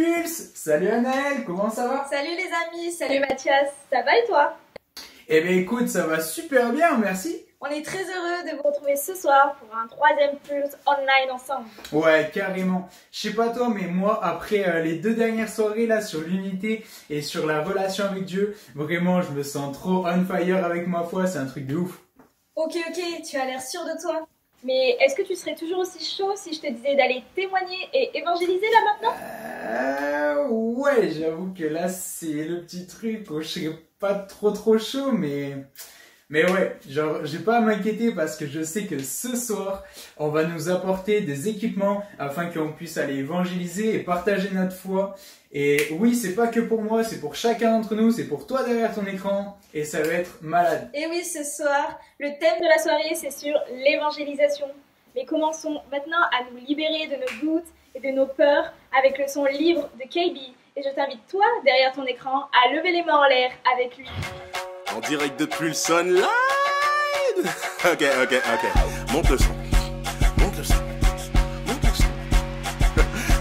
Pulse! Salut Anaël, comment ça va? Salut les amis, salut Mathias, ça va et toi? Eh bien écoute, ça va super bien, merci. On est très heureux de vous retrouver ce soir pour un troisième Pulse online ensemble. Ouais, carrément. Je sais pas toi, mais moi, après les 2 dernières soirées là sur l'unité et sur la relation avec Dieu, vraiment je me sens trop on fire avec ma foi, c'est un truc de ouf. Ok, tu as l'air sûr de toi. Mais est-ce que tu serais toujours aussi chaud si je te disais d'aller témoigner et évangéliser là maintenant? Ouais, j'avoue que là c'est le petit truc où je serais pas trop chaud, mais ouais, genre j'ai pas à m'inquiéter parce que je sais que ce soir on va nous apporter des équipements afin qu'on puisse aller évangéliser et partager notre foi. Et oui, c'est pas que pour moi, c'est pour chacun d'entre nous, c'est pour toi derrière ton écran et ça va être malade. Et oui, ce soir, le thème de la soirée c'est sur l'évangélisation. Mais commençons maintenant à nous libérer de nos doutes et de nos peurs avec le son libre de KB. Et je t'invite toi derrière ton écran à lever les mains en l'air avec lui. En direct de Pulse Online. Ok. Monte le son.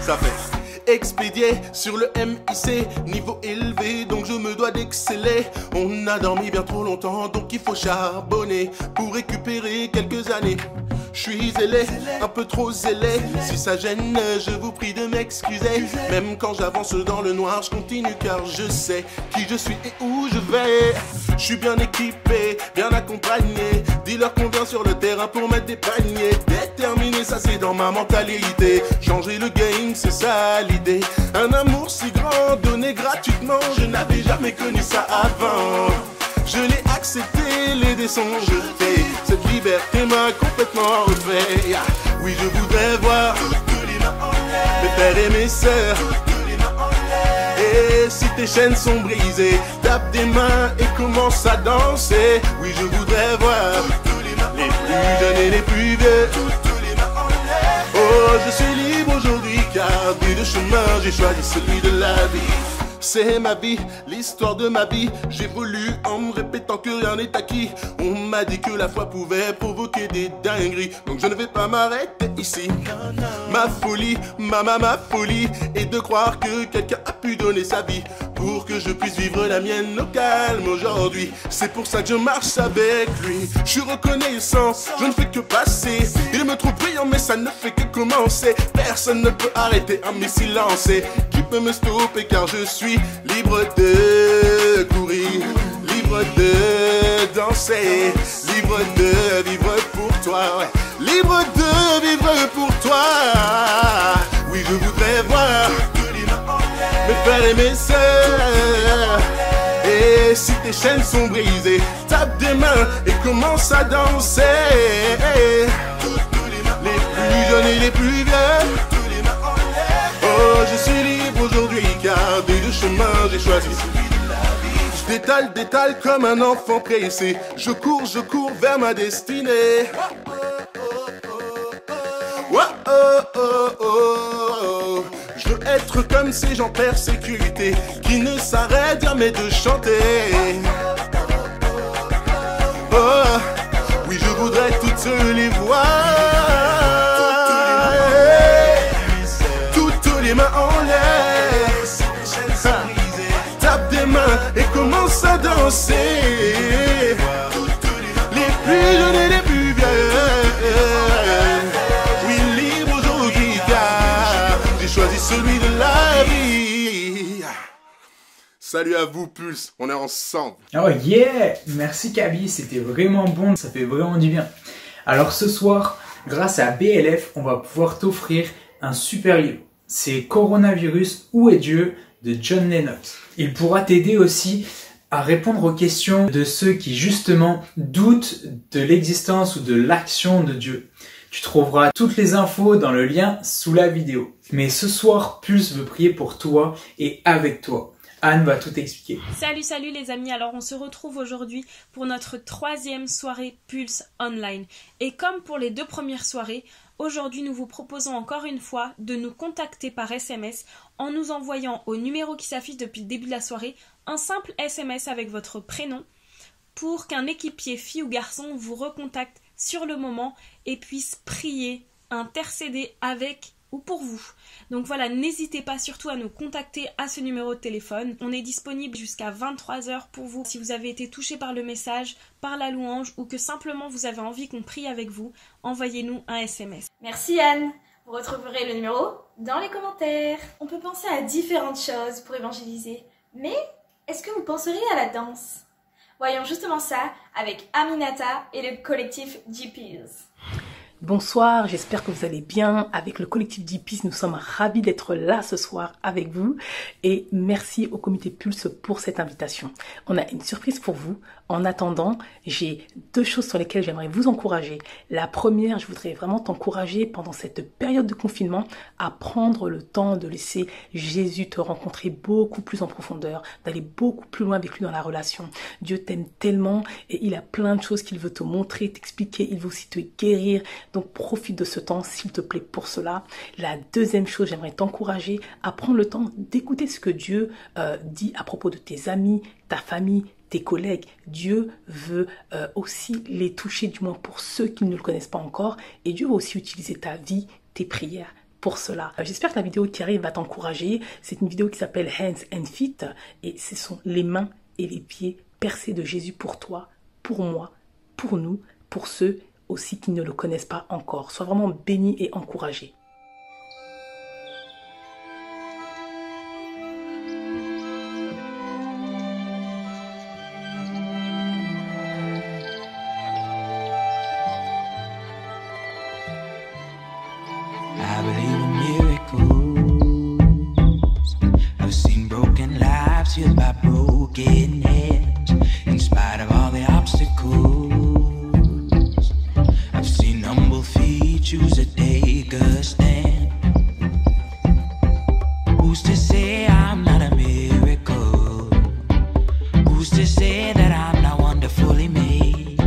Ça fait expédié sur le MIC, niveau élevé, donc je me dois d'exceller. On a dormi bien trop longtemps, donc il faut charbonner pour récupérer quelques années. Je suis zélé, un peu trop zélé. Si ça gêne, je vous prie de m'excuser. Même quand j'avance dans le noir, je continue car je sais qui je suis et où je vais. Je suis bien équipé, bien accompagné. Dis-leur qu'on vient sur le terrain pour mettre des paniers. Déterminé, ça c'est dans ma mentalité. Changer le game, c'est ça l'idée. Un amour si grand, donné gratuitement. Je n'avais jamais connu ça avant. Je l'ai accepté, les dés sont jetés. Cette liberté m'a complètement refait. Oui, je voudrais voir mes frères et mes sœurs. Et si tes chaînes sont brisées, tape des mains et commence à danser. Oui, je voudrais voir les plus jeunes et les plus vieux. Oh, je suis libre aujourd'hui car vu le chemin, j'ai choisi celui de la vie. C'est ma vie, l'histoire de ma vie. J'évolue en me répétant que rien n'est acquis. On m'a dit que la foi pouvait provoquer des dingueries, donc je ne vais pas m'arrêter ici. Ma folie, ma folie est de croire que quelqu'un a pu donner sa vie pour que je puisse vivre la mienne au calme aujourd'hui. C'est pour ça que je marche avec lui. Je suis reconnaissant, je ne fais que passer. Il me trouve brillant mais ça ne fait que commencer. Personne ne peut arrêter un missile lancé. Qui peut me stopper car je suis libre de courir, libre de danser, libre de vivre pour toi, ouais. Libre de vivre pour toi. Oui, je voudrais voir mes frères et mes sœurs. Et si tes chaînes sont brisées, tape des mains et commence à danser. Les plus jeunes et les plus vieux. Oh, je suis libre aujourd'hui car dès le chemin j'ai choisi celui de la vie. Je détale comme un enfant pressé. Je cours vers ma destinée. Je veux être comme ces gens persécutés qui ne s'arrêtent jamais de chanter. Oh, oui, je voudrais toutes les voir. Toutes les mains en l'air. Tape des mains et commence à danser. Les plus jeunes et les plus vieux. Oui, libre aujourd'hui car j'ai choisi celui de la vie. Salut à vous Pulse, on est ensemble. Oh yeah! Merci Kaby, c'était vraiment bon, ça fait vraiment du bien. Alors ce soir, grâce à BLF, on va pouvoir t'offrir un super livre. C'est Coronavirus, où est Dieu? De John Lennox. Il pourra t'aider aussi à répondre aux questions de ceux qui justement doutent de l'existence ou de l'action de Dieu. Tu trouveras toutes les infos dans le lien sous la vidéo. Mais ce soir, Pulse veut prier pour toi et avec toi. Anne va tout expliquer. Salut les amis, alors on se retrouve aujourd'hui pour notre 3e soirée Pulse Online. Et comme pour les 2 premières soirées, aujourd'hui nous vous proposons encore une fois de nous contacter par SMS en nous envoyant au numéro qui s'affiche depuis le début de la soirée un simple SMS avec votre prénom pour qu'un équipier fille ou garçon vous recontacte sur le moment et puisse prier, intercéder avec ou pour vous. Donc voilà, n'hésitez pas surtout à nous contacter à ce numéro de téléphone. On est disponible jusqu'à 23h pour vous. Si vous avez été touché par le message, par la louange ou que simplement vous avez envie qu'on prie avec vous, envoyez-nous un SMS. Merci Anne. Vous retrouverez le numéro dans les commentaires. On peut penser à différentes choses pour évangéliser, mais est-ce que vous penseriez à la danse? Voyons justement ça avec Aminata et le collectif GPs. Bonsoir, j'espère que vous allez bien. Avec le collectif GPs, nous sommes ravis d'être là ce soir avec vous et merci au comité Pulse pour cette invitation. On a une surprise pour vous. En attendant, j'ai 2 choses sur lesquelles j'aimerais vous encourager. La première, je voudrais vraiment t'encourager pendant cette période de confinement à prendre le temps de laisser Jésus te rencontrer beaucoup plus en profondeur, d'aller beaucoup plus loin avec lui dans la relation. Dieu t'aime tellement et il a plein de choses qu'il veut te montrer, t'expliquer, il veut aussi te guérir. Donc profite de ce temps s'il te plaît pour cela. La deuxième chose, j'aimerais t'encourager à prendre le temps d'écouter ce que Dieu dit à propos de tes amis, ta famille, tes collègues. Dieu veut aussi les toucher, du moins pour ceux qui ne le connaissent pas encore. Et Dieu veut aussi utiliser ta vie, tes prières pour cela. J'espère que la vidéo qui arrive va t'encourager. C'est une vidéo qui s'appelle Hands and Feet. Et ce sont les mains et les pieds percés de Jésus pour toi, pour moi, pour nous, pour ceux aussi qui ne le connaissent pas encore. Sois vraiment béni et encouragé. I believe in miracles. I've seen broken lives healed by broken hands. In spite of all the obstacles, I've seen humble feet choose to take a stand. Who's to say I'm not a miracle? Who's to say that I'm not wonderfully made?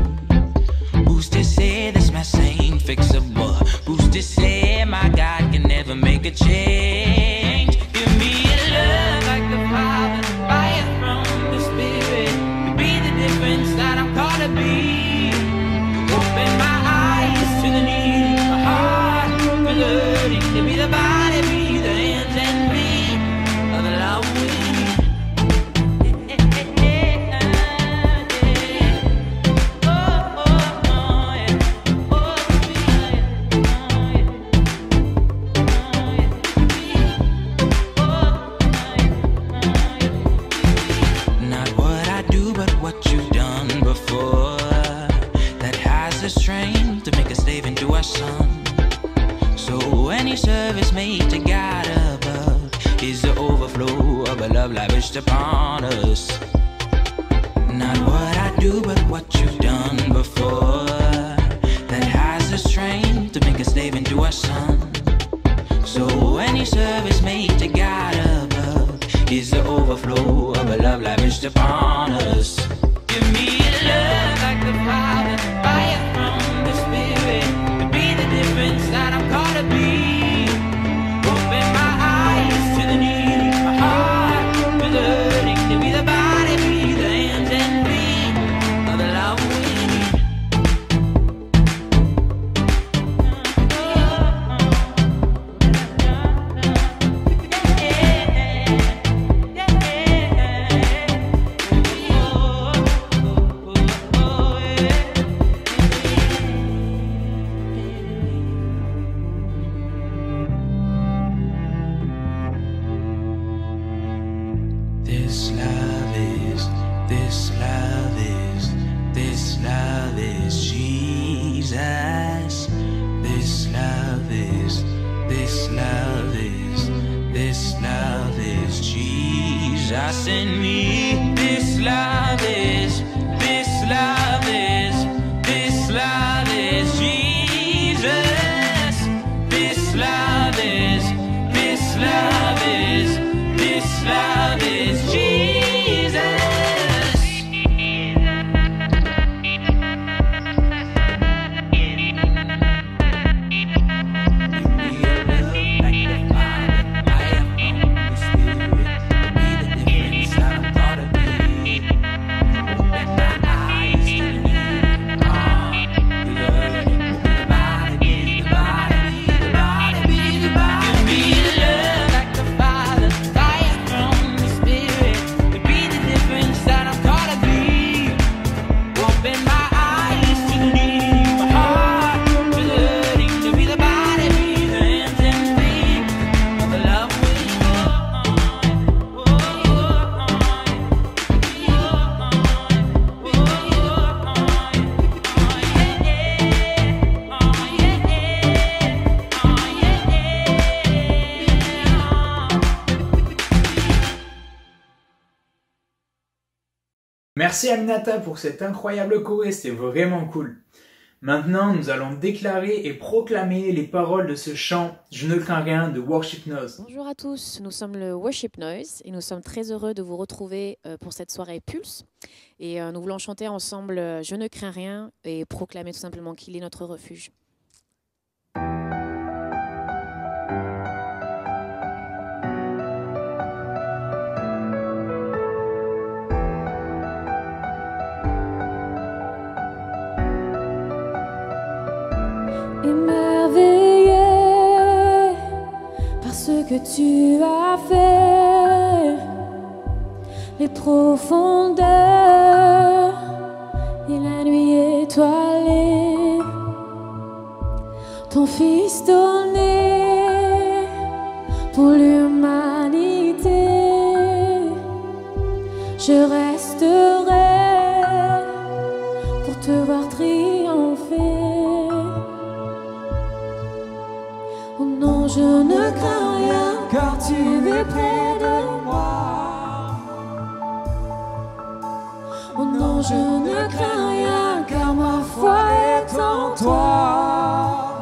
Who's to say this mess ain't fixable? Who's to say my God can never make a change? Give me a love like the Father, fire from the Spirit, to be the difference that I'm called to be. Open my eyes to the need, my heart to the hurting, to be the body, be the hands and feet of the love we need. Not what I do, but what you've done before, that has the strength to make us slave into our Son. So any service made to God above is the overflow of a love lavished upon us. Not what I do, but what you've done before, that has the strength to make us slave into our Son. So any service made to God above is the overflow of a love lavished upon us. Give me a love like the Father, fire from the Spirit, to be the difference that I'm called to be. Open my eyes to the need, my heart to the hurting, to be the body, be the hands and feet of the love we need. This love is, this love is, this love is Jesus. This love is, this love is, this love is Jesus in me. This love is, this love is, this love is Jesus. This love is, this love is, this love is Jesus. Give me a love like the Father, fire from the Spirit, to be the difference that I'm called to be. Merci Aminata pour cette incroyable choré, c'était vraiment cool. Maintenant, nous allons déclarer et proclamer les paroles de ce chant « Je ne crains rien » de Worship Noise. Bonjour à tous, nous sommes le Worship Noise et nous sommes très heureux de vous retrouver pour cette soirée Pulse. Et nous voulons chanter ensemble « Je ne crains rien » et proclamer tout simplement qu'il est notre refuge. Émerveillé par ce que tu as fait, les profondeurs et la nuit étoilée, ton Fils donné pour l'humanité, je resterai pour te voir triompher. Oh non, je ne crains rien, car tu es près de moi. Oh non, je ne crains rien, car ma foi est en toi.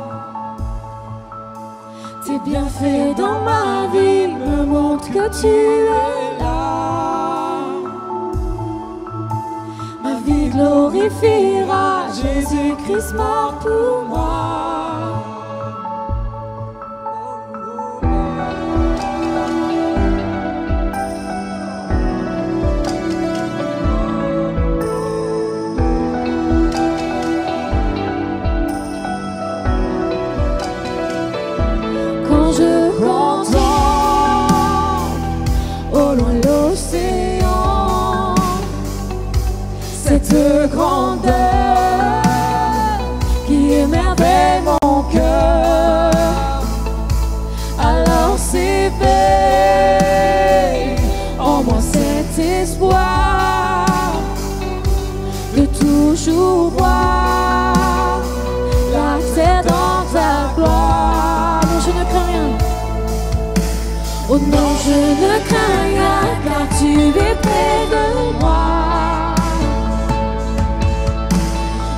Tes bienfaits dans ma vie me montrent que tu es là. Ma vie glorifiera Jésus-Christ mort pour moi. Cette grandeur qui émerveille mon cœur, alors s'éveille en moi cet espoir de toujours voir la terre dans ta gloire. Non, je ne crains rien. Oh non, je ne crains rien, car tu es près de moi.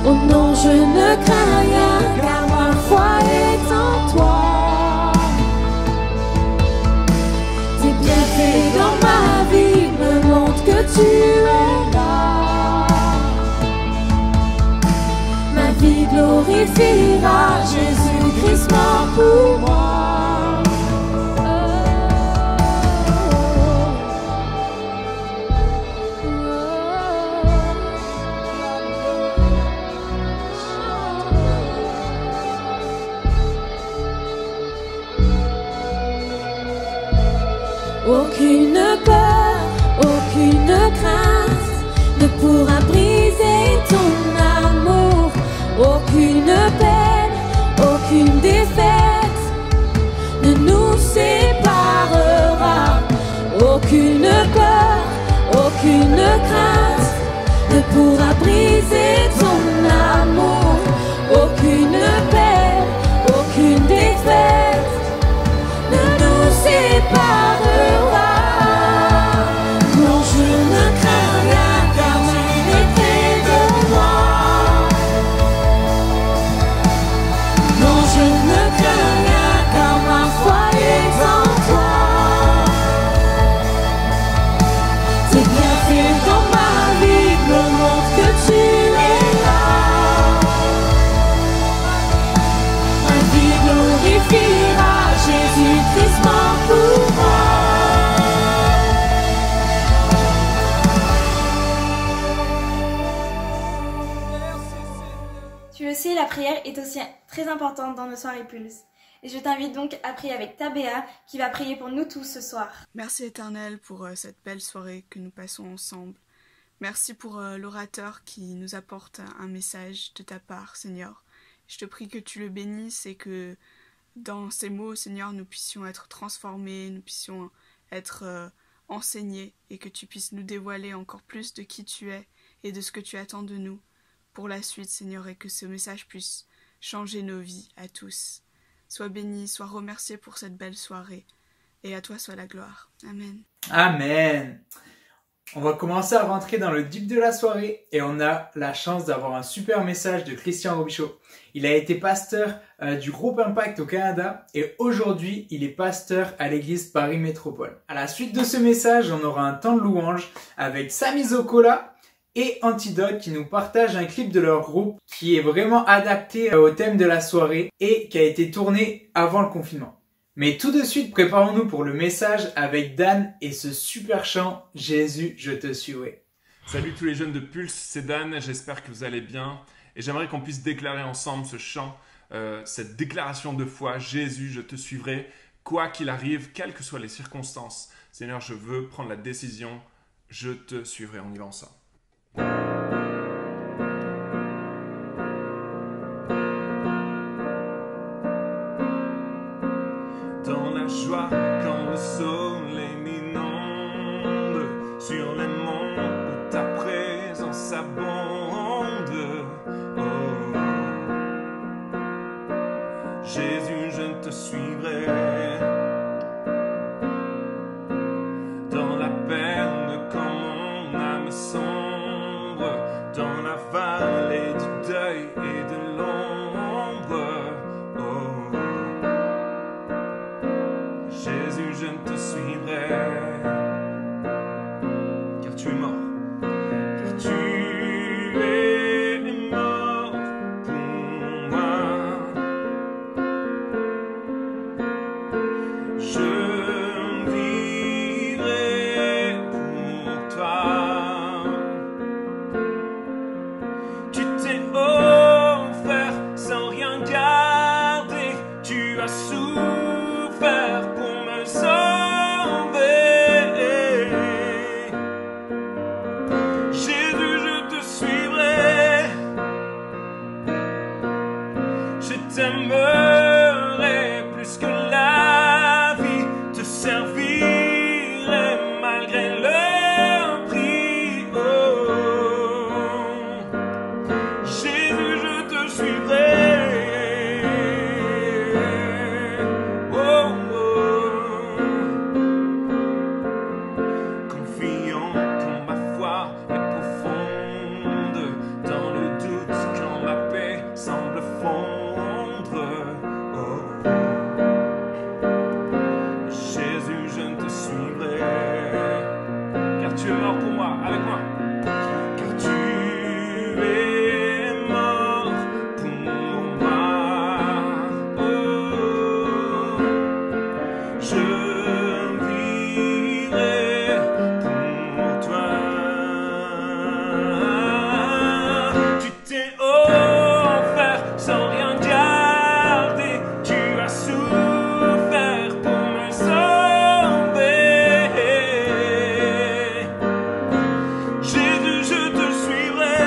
Oh non, je ne crains rien, car ma foi est en toi. Tes bienfaits dans ma vie me montrent que tu es là. Ma vie glorifiera Jésus-Christ mort pour moi. Aucune peur, aucune crainte ne pourra briser ton amour. Aucune peine, aucune défaite ne nous séparera. Aucune peur, aucune crainte ne pourra briser ton amour. Aucune peine, aucune défaite ne nous séparera. Non, je ne crains rien, car tu es près de moi. Non, je ne crains rien, car ma foi est en toi. Tes bienfaits dans ma vie me montrent que tu es là. Ma vie glorifiera Jésus-Christ mort pour moi. Tu le sais, la prière est aussi très importante dans nos soirées Pulse. Et je t'invite donc à prier avec Tabea qui va prier pour nous tous ce soir. Merci Éternel pour cette belle soirée que nous passons ensemble. Merci pour l'orateur qui nous apporte un message de ta part, Seigneur. Je te prie que tu le bénisses et que dans ces mots, Seigneur, nous puissions être transformés, nous puissions être enseignés et que tu puisses nous dévoiler encore plus de qui tu es et de ce que tu attends de nous pour la suite, Seigneur, et que ce message puisse changer nos vies à tous. Sois béni, sois remercié pour cette belle soirée et à toi soit la gloire. Amen. Amen. On va commencer à rentrer dans le deep de la soirée et on a la chance d'avoir un super message de Christian Robichaud. Il a été pasteur du groupe Impact au Canada et aujourd'hui il est pasteur à l'église Paris Métropole. À la suite de ce message, on aura un temps de louange avec Sami Zokola et Antidote qui nous partagent un clip de leur groupe qui est vraiment adapté au thème de la soirée et qui a été tourné avant le confinement. Mais tout de suite, préparons-nous pour le message avec Dan et ce super chant « Jésus, je te suivrai ». Salut tous les jeunes de Pulse, c'est Dan, j'espère que vous allez bien. Et j'aimerais qu'on puisse déclarer ensemble ce chant, cette déclaration de foi « Jésus, je te suivrai ». Quoi qu'il arrive, quelles que soient les circonstances, Seigneur, je veux prendre la décision, je te suivrai. On y va ensemble. Dans la joie, quand le soleil m'inonde, sur les monts où ta présence abonde, oh, Jésus, je te suivrai. Dans la peine, quand mon âme sombre, dans la vallée du deuil et de l'ombre, oh, Jésus, je te suivrai, car tu es mort, car tu es mort pour moi. Je vivrai pour toi. Tu t'es offert sans rien garder, tu as souffert pour me sauver. Jésus, je te suivrai, je t'aimerai plus que la vie, te servirai malgré le prix. Oh, Jésus, je te suivrai. Oh, confiant quand ma foi est profonde, dans le doute quand ma paix semble fondre. Oh, Jésus, je te suivrai, car tu es mort pour moi, avec moi. Car tu es mort pour moi. Oh, je vivrai pour toi. Tu t'es offert sans rien garder, tu as souffert pour me sauver. Jésus, je te suivrai,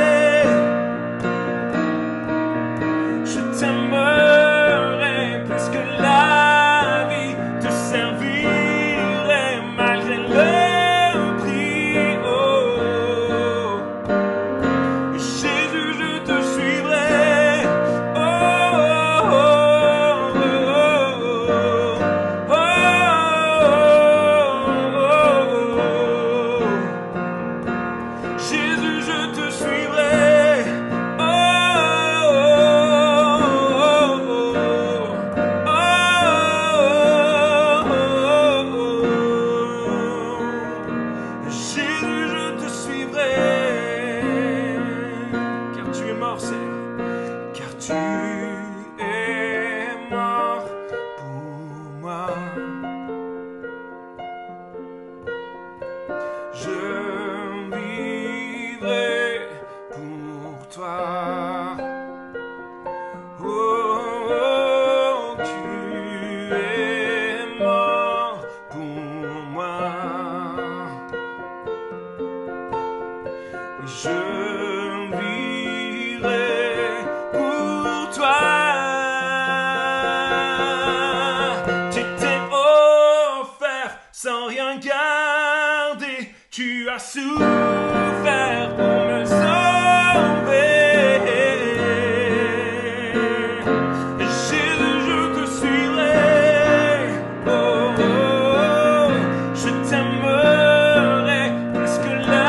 je t'aimerai plus que la vie, te servirai malgré le prix. Oh, Jésus, je te suivrai. Oh, oh, oh, oh, oh, oh. Jésus, je te suivrai. Oh, oh, oh, oh, oh. Jésus, je te suivrai, car tu es mort, Seigneur, car tu es mort pour moi. Je vivrai pour toi. Oh, oh, tu es mort pour moi. Je vivrai pour toi. Tu t'es offert sans rien garder, tu as souffert pour me sauver. Jésus, je te suivrai. Oh, oh, oh, je t'aimerai plus que la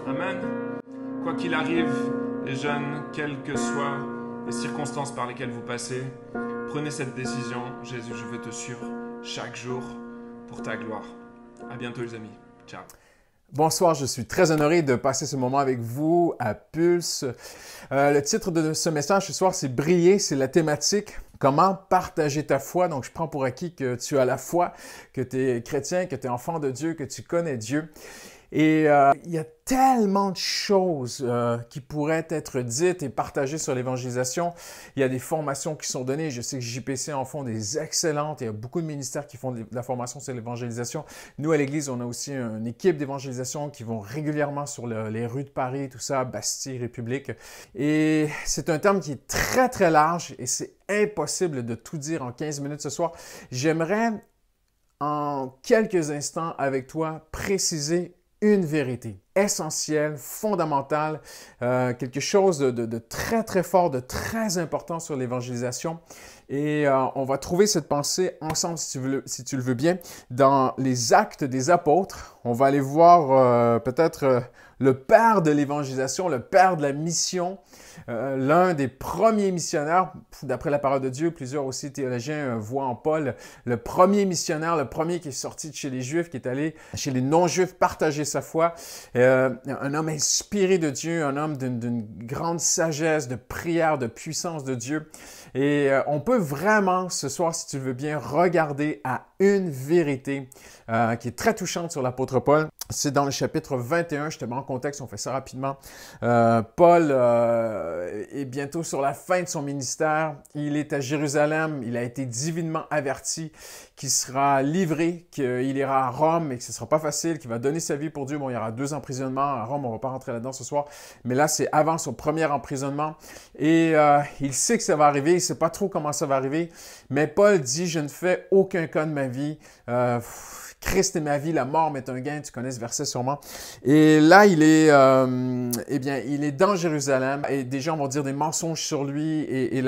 Amen. Quoi qu'il arrive, les jeunes, quelles que soient les circonstances par lesquelles vous passez, prenez cette décision. Jésus, je veux te suivre chaque jour pour ta gloire. À bientôt les amis. Ciao. Bonsoir, je suis très honoré de passer ce moment avec vous à Pulse. Le titre de ce message ce soir, c'est « Briller », c'est la thématique. Comment partager ta foi? Donc, je prends pour acquis que tu as la foi, que tu es chrétien, que tu es enfant de Dieu, que tu connais Dieu. Et il y a tellement de choses qui pourraient être dites et partagées sur l'évangélisation. Il y a des formations qui sont données. Je sais que JPC en font des excellentes. Il y a beaucoup de ministères qui font de la formation sur l'évangélisation. Nous, à l'Église, on a aussi une équipe d'évangélisation qui vont régulièrement sur les rues de Paris, tout ça, Bastille, République. Et c'est un terme qui est très, très large et c'est impossible de tout dire en 15 minutes ce soir. J'aimerais, en quelques instants avec toi, préciser une vérité essentielle, fondamentale, quelque chose de très, très fort, de très important sur l'évangélisation. Et on va trouver cette pensée ensemble, si tu le veux bien, dans les Actes des Apôtres. On va aller voir peut-être le père de l'évangélisation, le père de la mission, l'un des premiers missionnaires, d'après la parole de Dieu. Plusieurs aussi théologiens voient en Paul le premier missionnaire, le premier qui est sorti de chez les Juifs, qui est allé chez les non-Juifs partager sa foi. Un homme inspiré de Dieu, un homme d'une grande sagesse, de prière, de puissance de Dieu. Et on peut vraiment, ce soir, si tu le veux bien, regarder à une vérité qui est très touchante sur l'apôtre Paul. C'est dans le chapitre 21, je te mets en contexte, on fait ça rapidement. Paul est bientôt sur la fin de son ministère. Il est à Jérusalem, il a été divinement averti qu'il sera livré, qu'il ira à Rome et que ce ne sera pas facile, qu'il va donner sa vie pour Dieu. Bon, il y aura 2 emprisonnements à Rome, on ne va pas rentrer là-dedans ce soir, mais là, c'est avant son premier emprisonnement. Et il sait que ça va arriver, il ne sait pas trop comment ça va arriver, mais Paul dit « Je ne fais aucun cas de ma vie. Christ est ma vie, la mort m'est un gain », tu connais ce verset sûrement. Et là, il est dans Jérusalem et des gens vont dire des mensonges sur lui et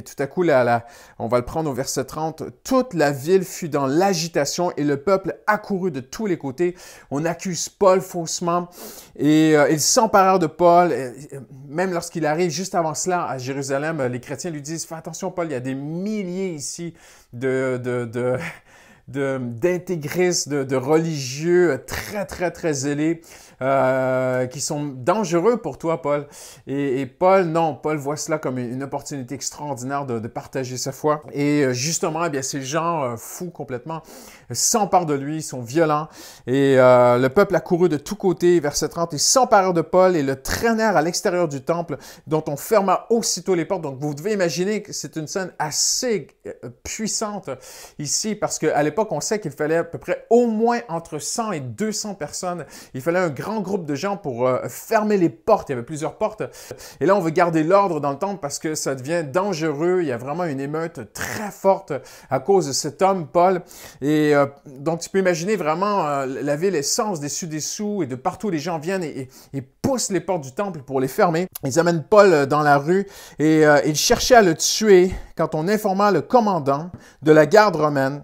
tout à coup, on va le prendre au verset 30, « Toute la ville fut dans l'agitation et le peuple accourut de tous les côtés. On accuse Paul faussement et ils s'emparèrent de Paul. Même lorsqu'il arrive juste avant cela à Jérusalem, les chrétiens lui disent « Fais attention Paul, il y a des milliers ici d'intégristes, de religieux très, très, très zélés qui sont dangereux pour toi, Paul. » Et Paul, non, Paul voit cela comme une opportunité extraordinaire de partager sa foi. Et justement, eh bien, ces gens fous complètement s'emparent de lui, ils sont violents. Et le peuple a couru de tous côtés, verset 30, ils s'emparèrent de Paul et le traînèrent à l'extérieur du temple, dont on ferma aussitôt les portes. Donc, vous devez imaginer que c'est une scène assez puissante ici, parce qu'à l'époque, on sait qu'il fallait à peu près au moins entre 100 et 200 personnes. Il fallait un grand groupe de gens pour fermer les portes. Il y avait plusieurs portes. Et là, on veut garder l'ordre dans le temple parce que ça devient dangereux. Il y a vraiment une émeute très forte à cause de cet homme, Paul. Et donc, tu peux imaginer vraiment la ville est sens dessus-dessous et de partout, les gens viennent et poussent les portes du temple pour les fermer. Ils amènent Paul dans la rue et ils cherchaient à le tuer quand on informa le commandant de la garde romaine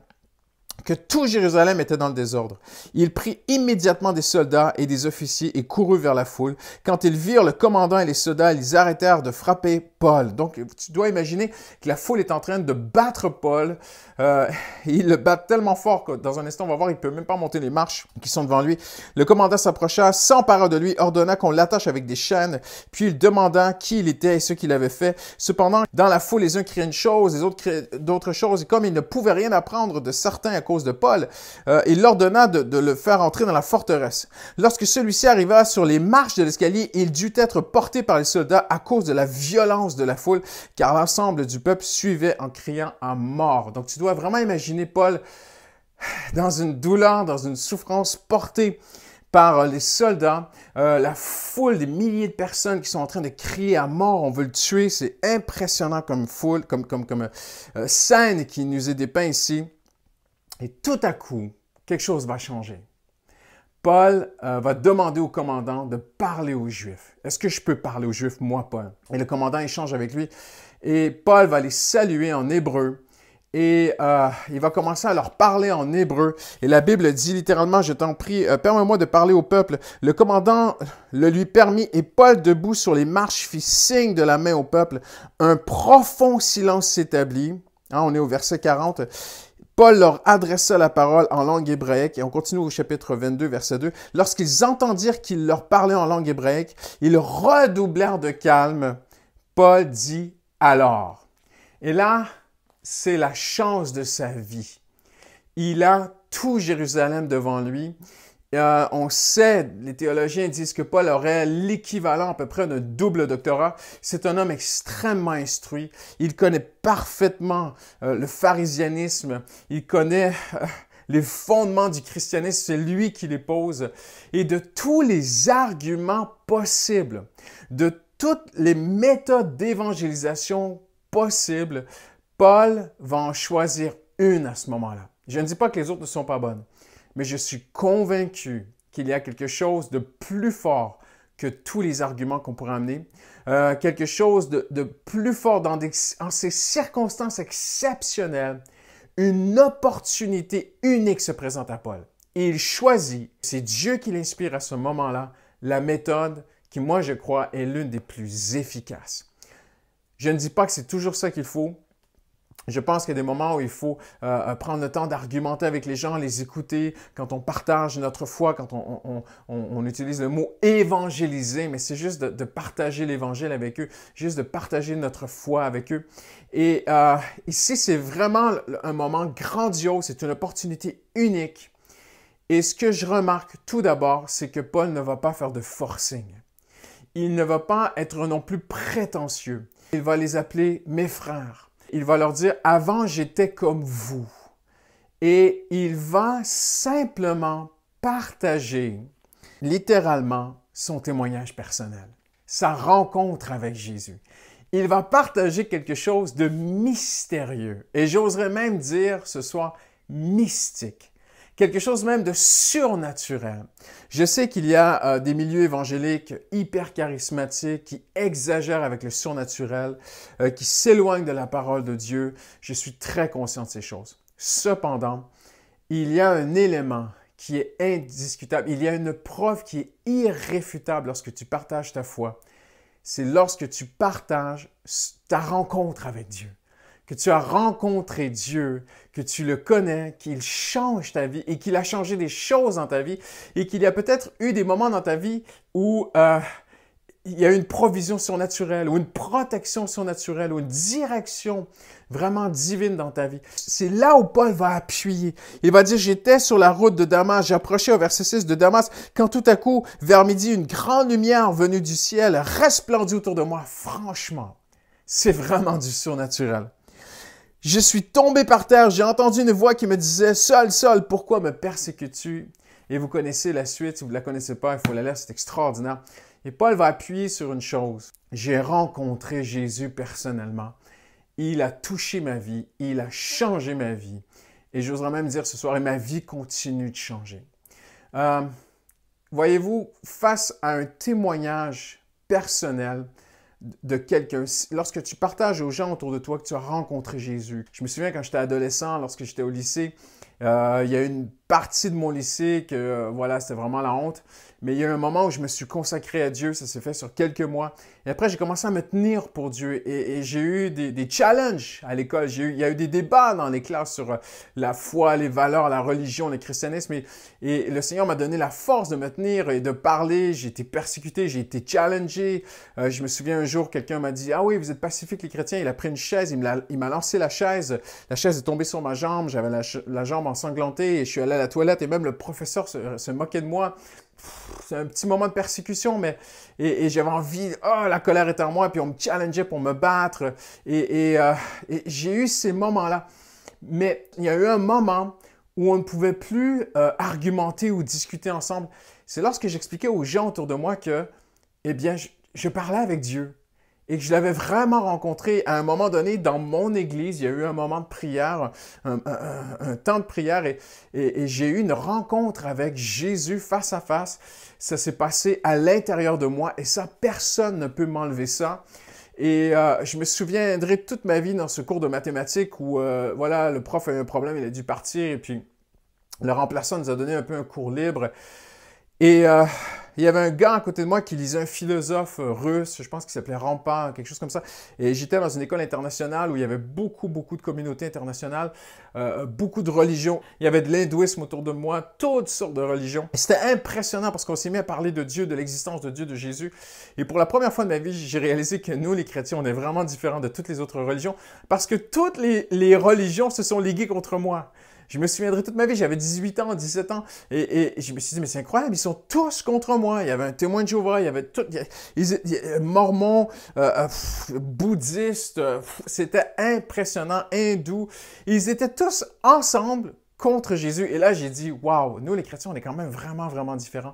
que tout Jérusalem était dans le désordre. Il prit immédiatement des soldats et des officiers et courut vers la foule. Quand ils virent le commandant et les soldats, ils arrêtèrent de frapper Paul. Donc, tu dois imaginer que la foule est en train de battre Paul. Ils le battent tellement fort que dans un instant, on va voir, il ne peut même pas monter les marches qui sont devant lui. Le commandant s'approcha, s'empara de lui, ordonna qu'on l'attache avec des chaînes, puis il demanda qui il était et ce qu'il avait fait. Cependant, dans la foule, les uns criaient une chose, les autres criaient d'autres choses, et comme il ne pouvait rien apprendre de certains à cause de Paul, il l'ordonna de le faire entrer dans la forteresse. Lorsque celui-ci arriva sur les marches de l'escalier, il dut être porté par les soldats à cause de la violence de la foule, car l'ensemble du peuple suivait en criant à mort. Donc tu dois vraiment imaginer Paul dans une douleur, dans une souffrance, porté par les soldats, la foule des milliers de personnes qui sont en train de crier à mort, on veut le tuer. C'est impressionnant comme foule, comme scène qui nous est dépeint ici. Et tout à coup, quelque chose va changer. Paul va demander au commandant de parler aux Juifs. Est-ce que je peux parler aux Juifs, moi, Paul? Et le commandant échange avec lui. Et Paul va les saluer en hébreu. Et il va commencer à leur parler en hébreu. Et la Bible dit littéralement, je t'en prie, permets-moi de parler au peuple. Le commandant le lui permit et Paul, debout sur les marches, fit signe de la main au peuple. Un profond silence s'établit. Hein, on est au verset 40. Paul leur adressa la parole en langue hébraïque. Et on continue au chapitre 22, verset 2. Lorsqu'ils entendirent qu'il leur parlait en langue hébraïque, ils redoublèrent de calme. Paul dit alors. Et là, c'est la chance de sa vie. Il a tout Jérusalem devant lui. On sait, les théologiens disent que Paul aurait l'équivalent à peu près d'un double doctorat. C'est un homme extrêmement instruit. Il connaît parfaitement le pharisianisme. Il connaît les fondements du christianisme. C'est lui qui les pose. Et de tous les arguments possibles, de toutes les méthodes d'évangélisation possibles, Paul va en choisir une à ce moment-là. Je ne dis pas que les autres ne sont pas bonnes, mais je suis convaincu qu'il y a quelque chose de plus fort que tous les arguments qu'on pourrait amener, quelque chose de plus fort en ces circonstances exceptionnelles. Une opportunité unique se présente à Paul. Et il choisit, c'est Dieu qui l'inspire à ce moment-là, la méthode qui, moi, je crois, est l'une des plus efficaces. Je ne dis pas que c'est toujours ça qu'il faut. Je pense qu'il y a des moments où il faut prendre le temps d'argumenter avec les gens, les écouter, quand on partage notre foi, quand on utilise le mot « évangéliser », mais c'est juste de partager l'Évangile avec eux, juste de partager notre foi avec eux. Et ici, c'est vraiment un moment grandiose, c'est une opportunité unique. Et ce que je remarque tout d'abord, c'est que Paul ne va pas faire de forcing. Il ne va pas être non plus prétentieux. Il va les appeler « mes frères ». Il va leur dire « Avant, j'étais comme vous ». Et il va simplement partager littéralement son témoignage personnel, sa rencontre avec Jésus. Il va partager quelque chose de mystérieux et j'oserais même dire ce soir mystique. Quelque chose même de surnaturel. Je sais qu'il y a des milieux évangéliques hyper charismatiques qui exagèrent avec le surnaturel, qui s'éloignent de la parole de Dieu. Je suis très conscient de ces choses. Cependant, il y a un élément qui est indiscutable. Il y a une preuve qui est irréfutable lorsque tu partages ta foi. C'est lorsque tu partages ta rencontre avec Dieu. Que tu as rencontré Dieu, que tu le connais, qu'il change ta vie et qu'il a changé des choses dans ta vie et qu'il y a peut-être eu des moments dans ta vie où il y a eu une provision surnaturelle ou une protection surnaturelle ou une direction vraiment divine dans ta vie. C'est là où Paul va appuyer. Il va dire, j'étais sur la route de Damas, j'approchais au verset 6 de Damas, quand tout à coup, vers midi, une grande lumière venue du ciel resplendit autour de moi. Franchement, c'est vraiment du surnaturel. Je suis tombé par terre, j'ai entendu une voix qui me disait « Saul, Saul, pourquoi me persécutes-tu » Et vous connaissez la suite, si vous ne la connaissez pas, il faut la lire, c'est extraordinaire. Et Paul va appuyer sur une chose. J'ai rencontré Jésus personnellement. Il a touché ma vie, il a changé ma vie. Et j'oserais même dire ce soir, et ma vie continue de changer. Voyez-vous, face à un témoignage personnel, de quelqu'un. Lorsque tu partages aux gens autour de toi que tu as rencontré Jésus. Je me souviens quand j'étais adolescent, lorsque j'étais au lycée, il y a une partie de mon lycée que, voilà, c'était vraiment la honte. Mais il y a eu un moment où je me suis consacré à Dieu, ça s'est fait sur quelques mois. Et après, j'ai commencé à me tenir pour Dieu. Et j'ai eu des challenges à l'école. Il y a eu des débats dans les classes sur la foi, les valeurs, la religion, le christianisme. Et le Seigneur m'a donné la force de me tenir et de parler. J'ai été persécuté, j'ai été challengé. Je me souviens un jour, quelqu'un m'a dit « Ah oui, vous êtes pacifiques les chrétiens. » Il a pris une chaise, il m'a lancé la chaise. La chaise est tombée sur ma jambe. J'avais la jambe ensanglantée et je suis allé à la toilette. Et même le professeur se moquait de moi. C'est un petit moment de persécution, mais et j'avais envie, la colère était en moi, puis on me challengeait pour me battre, et j'ai eu ces moments-là. Mais il y a eu un moment où on ne pouvait plus argumenter ou discuter ensemble. C'est lorsque j'expliquais aux gens autour de moi que, eh bien, je parlais avec Dieu et que je l'avais vraiment rencontré à un moment donné dans mon église. Il y a eu un moment de prière, un temps de prière et j'ai eu une rencontre avec Jésus face à face. Ça s'est passé à l'intérieur de moi et ça, personne ne peut m'enlever ça. Et je me souviendrai toute ma vie dans ce cours de mathématiques où, voilà, le prof a eu un problème, il a dû partir, et puis le remplaçant nous a donné un peu un cours libre. Et il y avait un gars à côté de moi qui lisait un philosophe russe, je pense qu'il s'appelait Rampa, quelque chose comme ça. Et j'étais dans une école internationale où il y avait beaucoup de communautés internationales, beaucoup de religions. Il y avait de l'hindouisme autour de moi, toutes sortes de religions. Et c'était impressionnant parce qu'on s'est mis à parler de Dieu, de l'existence de Dieu, de Jésus. Et pour la première fois de ma vie, j'ai réalisé que nous, les chrétiens, on est vraiment différents de toutes les autres religions parce que toutes les religions se sont liguées contre moi. Je me souviendrai toute ma vie, j'avais 18 ans, 17 ans, et je me suis dit, mais c'est incroyable, ils sont tous contre moi. Il y avait un témoin de Jéhovah, il y avait tout, mormons, bouddhistes, c'était impressionnant, hindous. Ils étaient tous ensemble contre Jésus. Et là, j'ai dit, waouh, nous les chrétiens, on est quand même vraiment différents.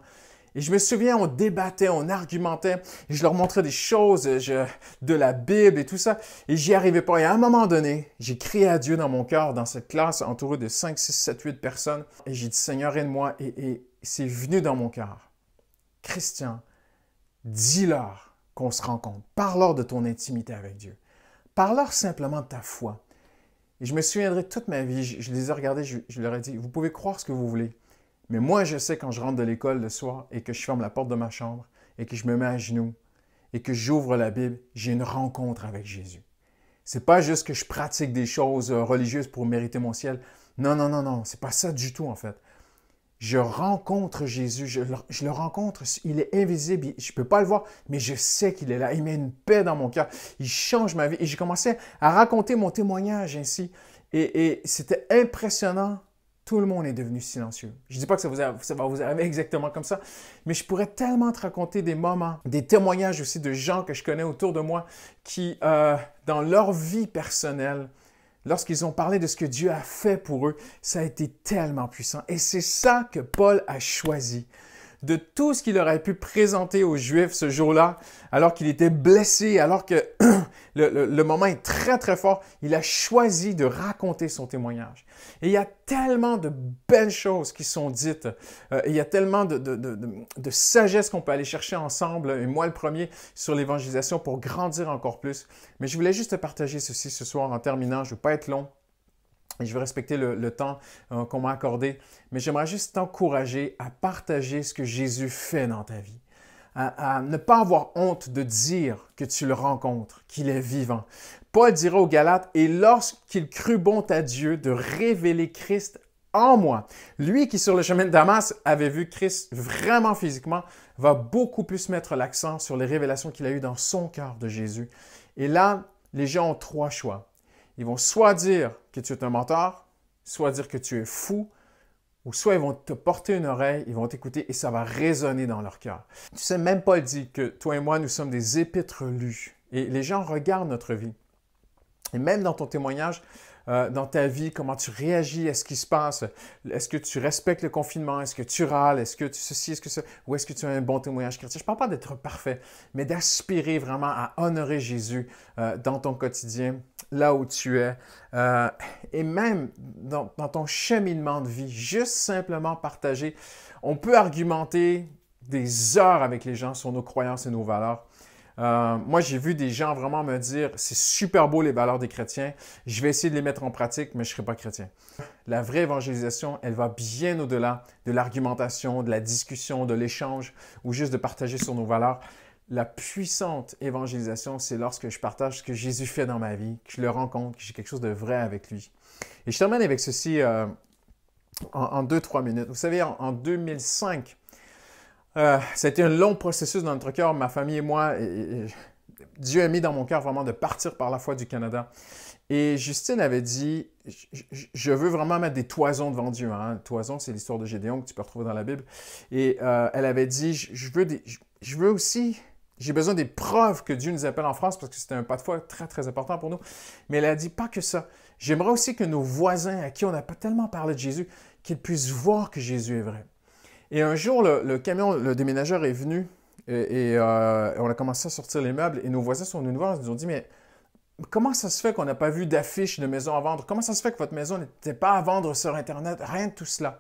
Et je me souviens, on débattait, on argumentait, et je leur montrais des choses de la Bible et tout ça, et j'y arrivais pas. Et à un moment donné, j'ai crié à Dieu dans mon cœur, dans cette classe entourée de 5, 6, 7, 8 personnes, et j'ai dit, Seigneur, aide-moi, et c'est venu dans mon cœur. Christian, dis-leur qu'on se rencontre. Parle-leur de ton intimité avec Dieu. Parle-leur simplement de ta foi. Et je me souviendrai toute ma vie, je les ai regardés, je leur ai dit, vous pouvez croire ce que vous voulez. Mais moi, je sais quand je rentre de l'école le soir et que je ferme la porte de ma chambre et que je me mets à genoux et que j'ouvre la Bible, j'ai une rencontre avec Jésus. C'est pas juste que je pratique des choses religieuses pour mériter mon ciel. Non, c'est pas ça du tout en fait. Je rencontre Jésus, je le rencontre, il est invisible, je ne peux pas le voir, mais je sais qu'il est là. Il met une paix dans mon cœur, il change ma vie. Et j'ai commencé à raconter mon témoignage ainsi. Et c'était impressionnant. Tout le monde est devenu silencieux. Je ne dis pas que ça va vous arriver exactement comme ça, mais je pourrais tellement te raconter des moments, des témoignages aussi de gens que je connais autour de moi qui, dans leur vie personnelle, lorsqu'ils ont parlé de ce que Dieu a fait pour eux, ça a été tellement puissant. Et c'est ça que Paul a choisi. De tout ce qu'il aurait pu présenter aux Juifs ce jour-là, alors qu'il était blessé, alors que le moment est très fort, il a choisi de raconter son témoignage. Et il y a tellement de belles choses qui sont dites, il y a tellement de sagesse qu'on peut aller chercher ensemble, et moi le premier, sur l'évangélisation pour grandir encore plus. Mais je voulais juste te partager ceci ce soir en terminant, je ne veux pas être long. Et je vais respecter le temps qu'on m'a accordé, mais j'aimerais juste t'encourager à partager ce que Jésus fait dans ta vie, à ne pas avoir honte de dire que tu le rencontres, qu'il est vivant. Paul dira aux Galates, « Et lorsqu'il crut bon à Dieu de révéler Christ en moi, lui qui sur le chemin de Damas avait vu Christ vraiment physiquement, va beaucoup plus mettre l'accent sur les révélations qu'il a eues dans son cœur de Jésus. » Et là, les gens ont trois choix. Ils vont soit dire que tu es un menteur, soit dire que tu es fou, ou soit ils vont te porter une oreille, ils vont t'écouter et ça va résonner dans leur cœur. Tu sais, même Paul dit que toi et moi, nous sommes des épîtres lues. Et les gens regardent notre vie. Et même dans ton témoignage, dans ta vie, comment tu réagis à ce qui se passe. Est-ce que tu respectes le confinement? Est-ce que tu râles? Est-ce que tu ceci? Est-ce que ça? Ou est-ce que tu as un bon témoignage chrétien? Je ne parle pas d'être parfait, mais d'aspirer vraiment à honorer Jésus dans ton quotidien, là où tu es. Et même dans ton cheminement de vie, juste simplement partager. On peut argumenter des heures avec les gens sur nos croyances et nos valeurs. Moi, j'ai vu des gens vraiment me dire « C'est super beau les valeurs des chrétiens, je vais essayer de les mettre en pratique, mais je ne serai pas chrétien. » La vraie évangélisation, elle va bien au-delà de l'argumentation, de la discussion, de l'échange ou juste de partager sur nos valeurs. La puissante évangélisation, c'est lorsque je partage ce que Jésus fait dans ma vie, que je le rencontre, que j'ai quelque chose de vrai avec lui. Et je termine avec ceci en 2-3 minutes. Vous savez, en 2005, ça a été un long processus dans notre cœur, ma famille et moi. Et Dieu a mis dans mon cœur vraiment de partir par la foi du Canada. Et Justine avait dit, je veux vraiment mettre des toisons devant Dieu. Hein. Toison, c'est l'histoire de Gédéon que tu peux retrouver dans la Bible. Et elle avait dit, je veux aussi, j'ai besoin des preuves que Dieu nous appelle en France parce que c'était un pas de foi très important pour nous. Mais elle a dit, pas que ça. J'aimerais aussi que nos voisins à qui on n'a pas tellement parlé de Jésus, qu'ils puissent voir que Jésus est vrai. Et un jour, le camion, le déménageur est venu et on a commencé à sortir les meubles et nos voisins sont venus nous voir et nous ont dit « Mais comment ça se fait qu'on n'a pas vu d'affiche de maison à vendre? Comment ça se fait que votre maison n'était pas à vendre sur Internet? Rien de tout cela. »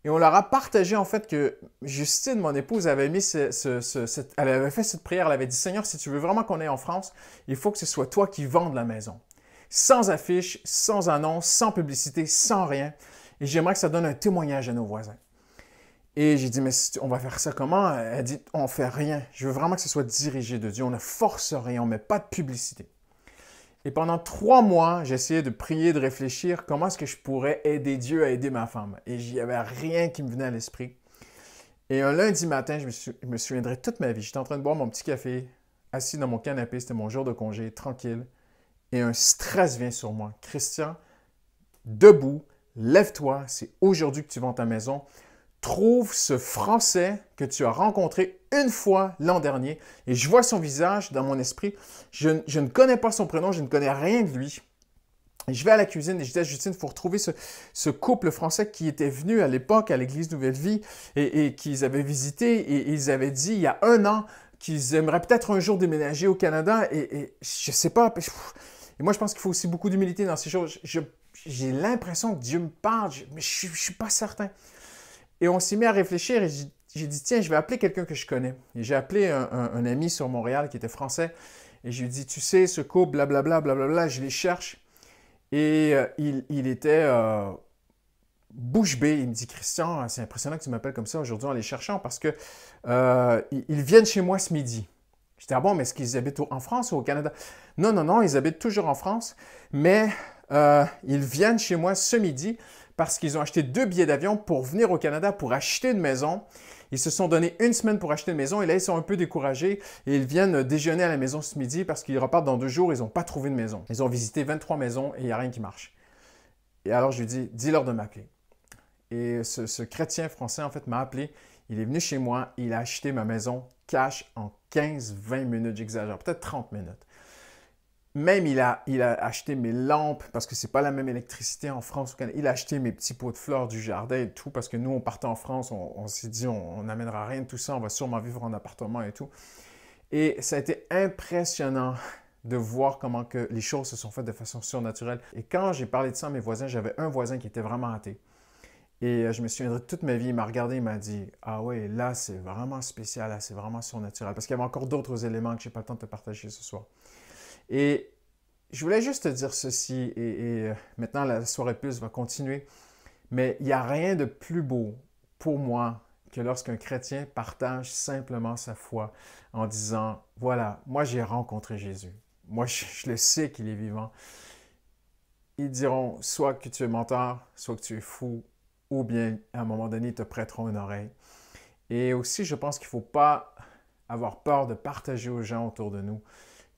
Et on leur a partagé en fait que Justine, mon épouse, avait mis elle avait fait cette prière. Elle avait dit, Seigneur, si tu veux vraiment qu'on aille en France, il faut que ce soit toi qui vendes la maison. Sans affiche, sans annonce, sans publicité, sans rien. Et j'aimerais que ça donne un témoignage à nos voisins. Et j'ai dit, mais on va faire ça comment? Elle dit, on ne fait rien. Je veux vraiment que ce soit dirigé de Dieu. On ne force rien, on ne met pas de publicité. Et pendant 3 mois, j'essayais de prier, de réfléchir comment est-ce que je pourrais aider Dieu à aider ma femme. Et il n'y avait rien qui me venait à l'esprit. Et un lundi matin, je me souviendrai toute ma vie. J'étais en train de boire mon petit café, assis dans mon canapé. C'était mon jour de congé, tranquille. Et un stress vient sur moi. Christian, debout, lève-toi. C'est aujourd'hui que tu vends ta maison. Trouve ce Français que tu as rencontré une fois l'an dernier. Et je vois son visage dans mon esprit. Je ne connais pas son prénom, je ne connais rien de lui. Et je vais à la cuisine et je dis à Justine, il faut retrouver ce couple français qui était venu à l'époque à l'église Nouvelle Vie et qu'ils avaient visité. Et ils avaient dit il y a 1 an qu'ils aimeraient peut-être un jour déménager au Canada. Et je ne sais pas. Et moi, je pense qu'il faut aussi beaucoup d'humilité dans ces choses. J'ai l'impression que Dieu me parle, mais je ne suis pas certain. Et on s'est mis à réfléchir et j'ai dit, tiens, je vais appeler quelqu'un que je connais. Et j'ai appelé un ami sur Montréal qui était français. Et je lui ai dit, tu sais, ce couple, blablabla, blablabla, je les cherche. Et il était bouche bée. Il me dit, Christian, c'est impressionnant que tu m'appelles comme ça aujourd'hui en les cherchant parce que ils viennent chez moi ce midi. J'étais, ah bon, mais est-ce qu'ils habitent en France ou au Canada? Non, ils habitent toujours en France, mais ils viennent chez moi ce midi parce qu'ils ont acheté 2 billets d'avion pour venir au Canada pour acheter une maison. Ils se sont donné 1 semaine pour acheter une maison et là, ils sont un peu découragés et ils viennent déjeuner à la maison ce midi parce qu'ils repartent dans 2 jours, ils n'ont pas trouvé de maison. Ils ont visité 23 maisons et il n'y a rien qui marche. Et alors, je lui dis, dis-leur de m'appeler. Et ce chrétien français, en fait, m'a appelé. Il est venu chez moi, il a acheté ma maison cash en 15-20 minutes, j'exagère, peut-être 30 minutes. Même, il a acheté mes lampes, parce que ce n'est pas la même électricité en France au Canada. Il a acheté mes petits pots de fleurs du jardin et tout, parce que nous, on partait en France, on s'est dit, on n'amènera rien de tout ça, on va sûrement vivre en appartement et tout. Et ça a été impressionnant de voir comment que les choses se sont faites de façon surnaturelle. Et quand j'ai parlé de ça à mes voisins, j'avais un voisin qui était vraiment athée. Et je me souviendrai toute ma vie, il m'a regardé, il m'a dit « Ah oui, là, c'est vraiment spécial, là, c'est vraiment surnaturel. » Parce qu'il y avait encore d'autres éléments que je n'ai pas le temps de te partager ce soir. Et je voulais juste te dire ceci, et maintenant la soirée Pulse va continuer, mais il n'y a rien de plus beau pour moi que lorsqu'un chrétien partage simplement sa foi en disant « Voilà, moi j'ai rencontré Jésus. Moi je le sais qu'il est vivant. » Ils diront soit que tu es menteur, soit que tu es fou, ou bien à un moment donné, ils te prêteront une oreille. Et aussi, je pense qu'il ne faut pas avoir peur de partager aux gens autour de nous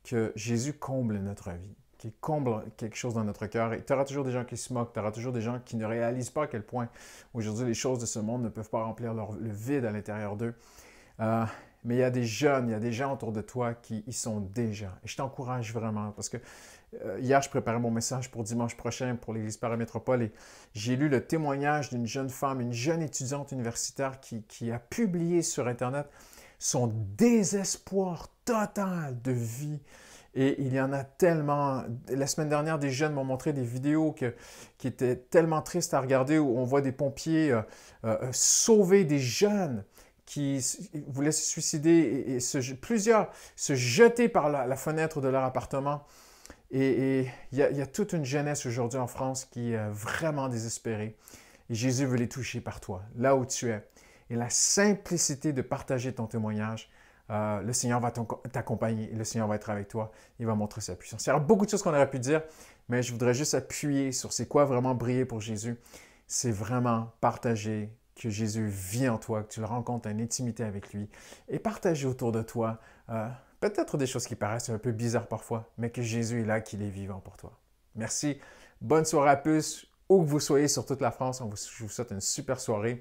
que Jésus comble notre vie, qu'il comble quelque chose dans notre cœur. Et tu auras toujours des gens qui se moquent, tu auras toujours des gens qui ne réalisent pas à quel point aujourd'hui les choses de ce monde ne peuvent pas remplir le vide à l'intérieur d'eux. Mais il y a des jeunes, il y a des gens autour de toi qui y sont déjà. Et je t'encourage vraiment parce que hier, je préparais mon message pour dimanche prochain pour l'Église Paramétropole et j'ai lu le témoignage d'une jeune femme, une jeune étudiante universitaire qui a publié sur Internet son désespoir total de vie. Et il y en a tellement. La semaine dernière, des jeunes m'ont montré des vidéos qui étaient tellement tristes à regarder où on voit des pompiers sauver des jeunes qui voulaient se suicider et plusieurs se jeter par la fenêtre de leur appartement. Et il y a toute une jeunesse aujourd'hui en France qui est vraiment désespérée. Et Jésus veut les toucher par toi, là où tu es. Et la simplicité de partager ton témoignage, le Seigneur va t'accompagner, le Seigneur va être avec toi, il va montrer sa puissance. Il y a beaucoup de choses qu'on aurait pu dire, mais je voudrais juste appuyer sur c'est quoi vraiment briller pour Jésus. C'est vraiment partager que Jésus vit en toi, que tu le rencontres en intimité avec lui et partager autour de toi peut-être des choses qui paraissent un peu bizarres parfois, mais que Jésus est là, qu'il est vivant pour toi. Merci. Bonne soirée à tous, où que vous soyez sur toute la France. Je vous souhaite une super soirée.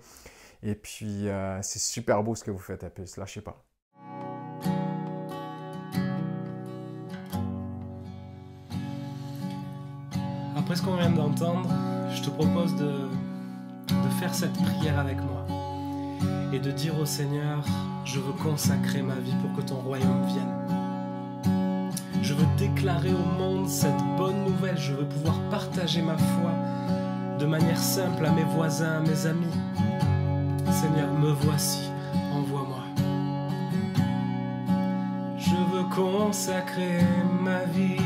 Et puis, c'est super beau ce que vous faites à Pulse. Lâchez pas. Après ce qu'on vient d'entendre, je te propose de faire cette prière avec moi et de dire au Seigneur, je veux consacrer ma vie pour que ton royaume vienne. Je veux déclarer au monde cette bonne nouvelle, je veux pouvoir partager ma foi de manière simple à mes voisins, à mes amis, Seigneur, me voici, envoie-moi. Je veux consacrer ma vie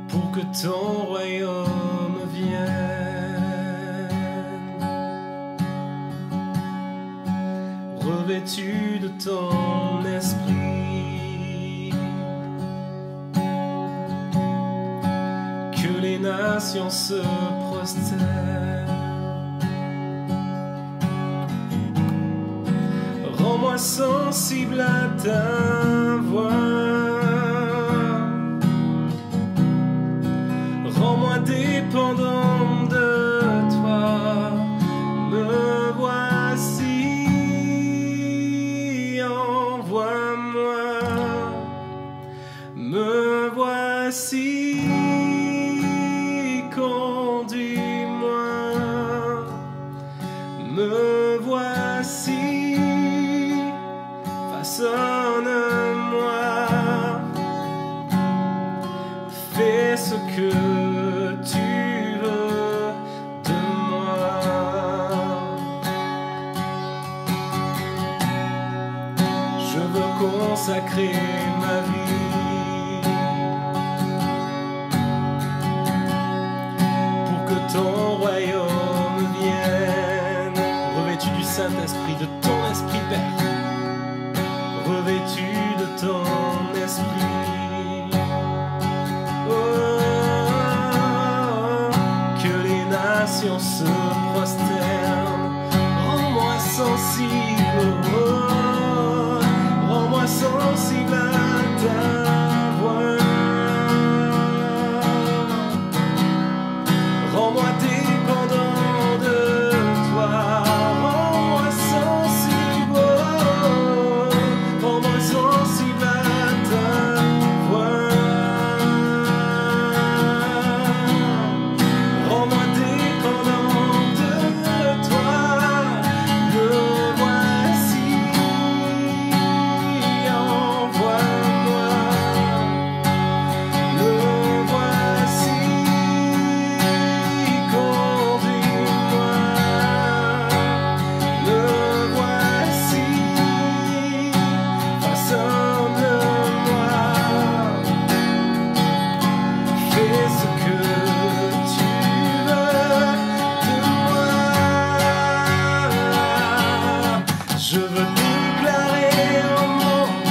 pour que ton royaume vienne, revêtu de ton esprit, que les nations se prosternent. Rends-moi sensible à ta voix, rends-moi dépendant de toi. Me voici, envoie-moi. Me voici, conduis-moi. Me voici, façonne-moi. Fais ce que tu veux de moi. Je veux consacrer ma vie pour que ton royaume vienne, revêtu du Saint-Esprit, de ton Esprit Père, revêtu de ton esprit. Oh, que les nations se prosternent. Rends-moi sensible, oh, rends-moi sensible à ta voix. Rends-moi dépendant de toi. Rends-moi sensible, oh, rends-moi sensible à ta voix. Rends-moi dépendant de toi. Me voici, envoie-moi. Me voici, conduis-moi. Me voici, façonne-moi. Fais ce que tu veux de moi. Je veux déclarer au monde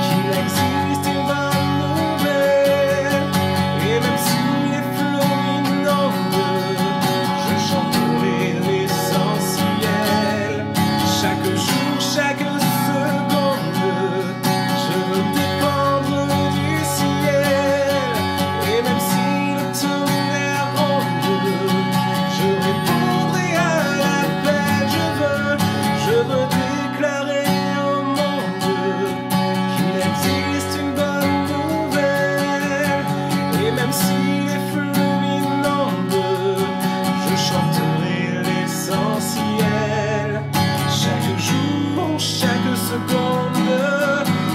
qu'il existe une bonne nouvelle. Et même si les flots m'inondent, je chanterai l'essentiel. Chaque jour, chaque seconde, je veux dépendre du ciel. Et même si le tonnerre ronde, je répondrai à l'appel. Je veux déclarer au monde qu'il existe une bonne nouvelle. Et même si les fleuves m'inondent, je chanterai l'essentiel. Chaque jour, chaque seconde,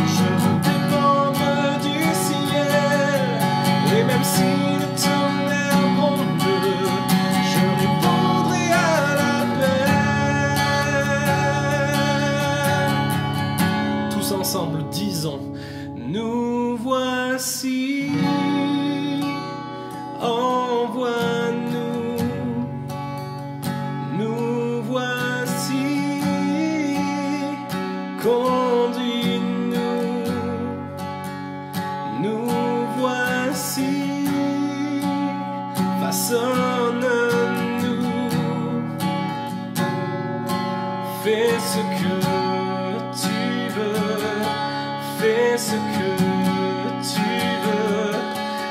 je veux dépendre du ciel. Et même si le tonnerre gronde, je répondrai à l'appel. Tous ensemble, disons, nous voici, envoie-nous. Nous voici, conduis-nous. Nous voici, façonne-nous. Fais ce que tu veux, fais ce que tu veux.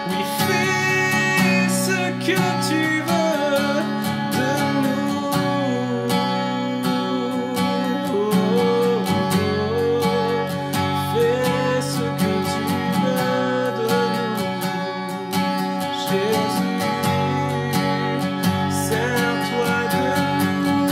Oui, fais ce que tu veux de nous. Fais ce que tu veux de nous. Jésus, sers-toi de nous.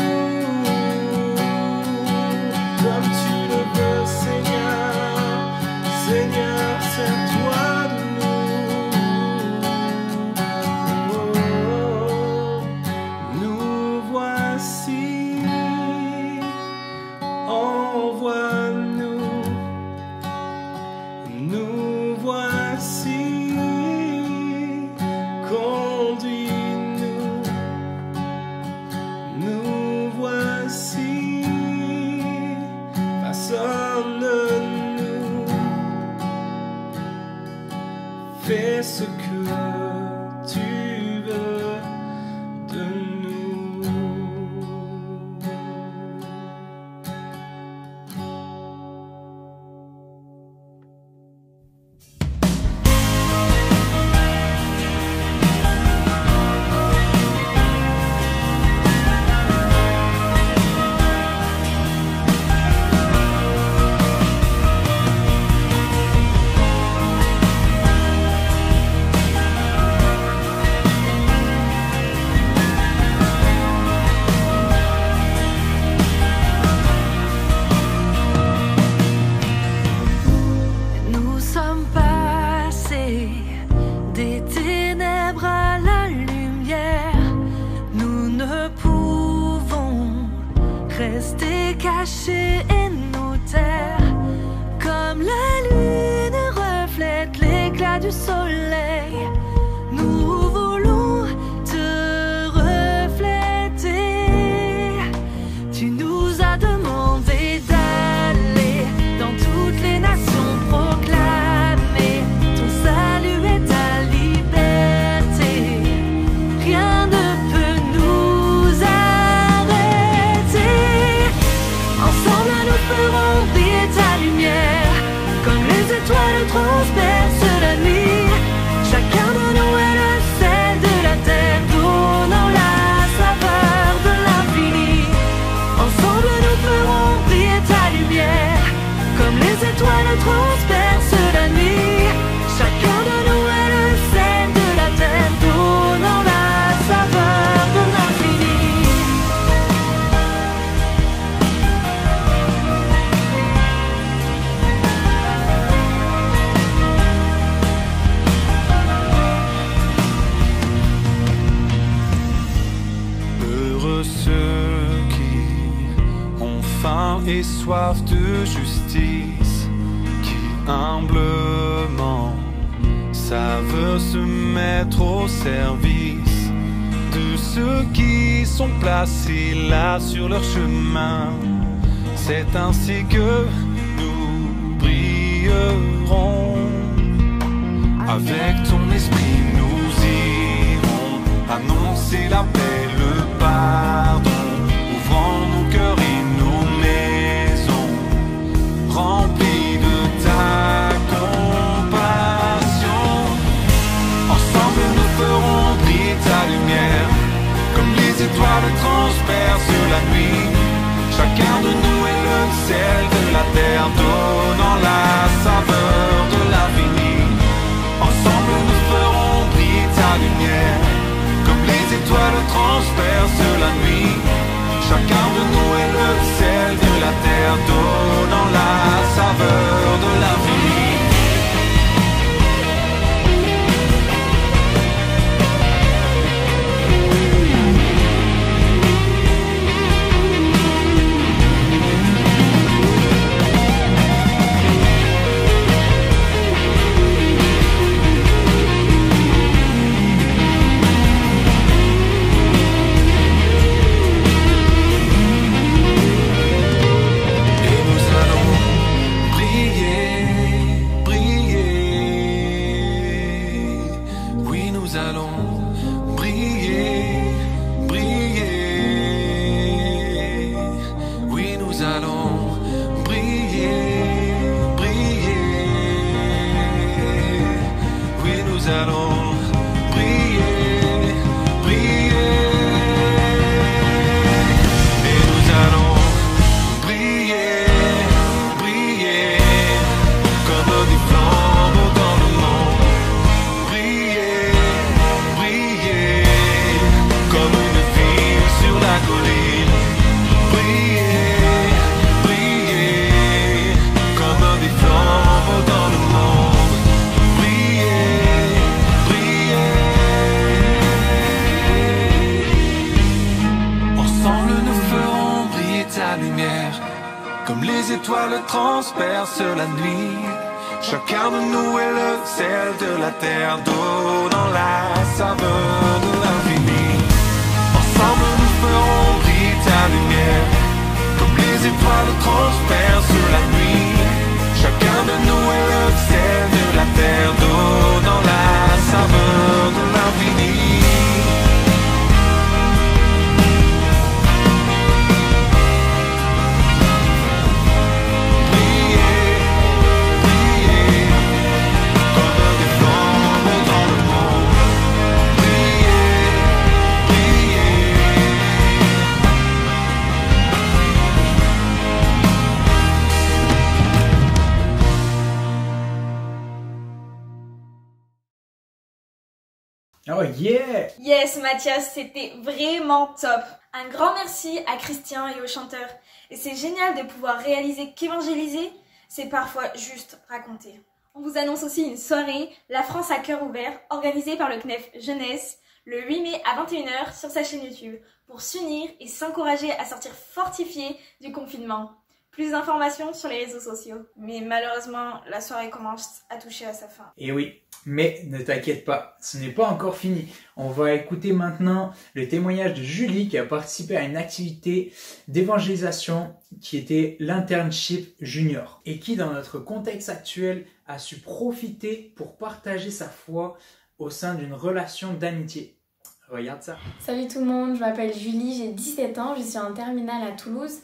rester cachés et nous taire. Comme la lune reflète l'éclat du soleil, nous voulons te refléter. Tu nous as demandé d'aller dans toutes les nations proclamer ton salut et ta liberté. Rien ne peut nous arrêter. Ensemble nous ferons briller ta lumière, comme les étoiles transpercent la nuit. Chacun de nous est le sel de la terre, donnant la saveur de l'infini. Ensemble nous ferons briller ta lumière, comme les étoiles transpercent la nuit. Chacun de nous est le sel de la terre, donnant la saveur de l'infini. Heureux ceux qui ont faim et soif de justice, qui humblement savent se mettre au service de ceux qui sont placés là sur leur chemin. C'est ainsi que nous brillerons. Avec ton esprit nous irons annoncer la paix, le pardon, ouvrant nos cœurs et nos maisons, remplis de ta compassion. Ensemble nous ferons briller ta lumière, comme les étoiles transpercent la nuit. Chacun de nous est le sel de la terre, donnant la saveur de l'infini. Ensemble nous ferons briller ta lumière, comme les étoiles transpercent la nuit. Chacun de nous est le sel de la terre, donnant la saveur de l'infini. Transperce la nuit. Chacun de nous est le sel de la terre, donnant la saveur de l'infini. Ensemble nous ferons briller ta lumière, comme les étoiles transpercent la nuit. Chacun de nous est le sel de la terre, donnant la saveur de l'infini. Oh yeah! Yes Mathias, c'était vraiment top. Un grand merci à Christian et aux chanteurs. Et c'est génial de pouvoir réaliser qu'évangéliser, c'est parfois juste raconter. On vous annonce aussi une soirée, La France à cœur ouvert, organisée par le CNEF Jeunesse, le 8 mai à 21h sur sa chaîne YouTube pour s'unir et s'encourager à sortir fortifiés du confinement. Plus d'informations sur les réseaux sociaux. Mais malheureusement, la soirée commence à toucher à sa fin. Et oui, mais ne t'inquiète pas, ce n'est pas encore fini. On va écouter maintenant le témoignage de Julie qui a participé à une activité d'évangélisation qui était l'internship junior et qui, dans notre contexte actuel, a su profiter pour partager sa foi au sein d'une relation d'amitié. Regarde ça. Salut tout le monde, je m'appelle Julie, j'ai 17 ans, je suis en terminale à Toulouse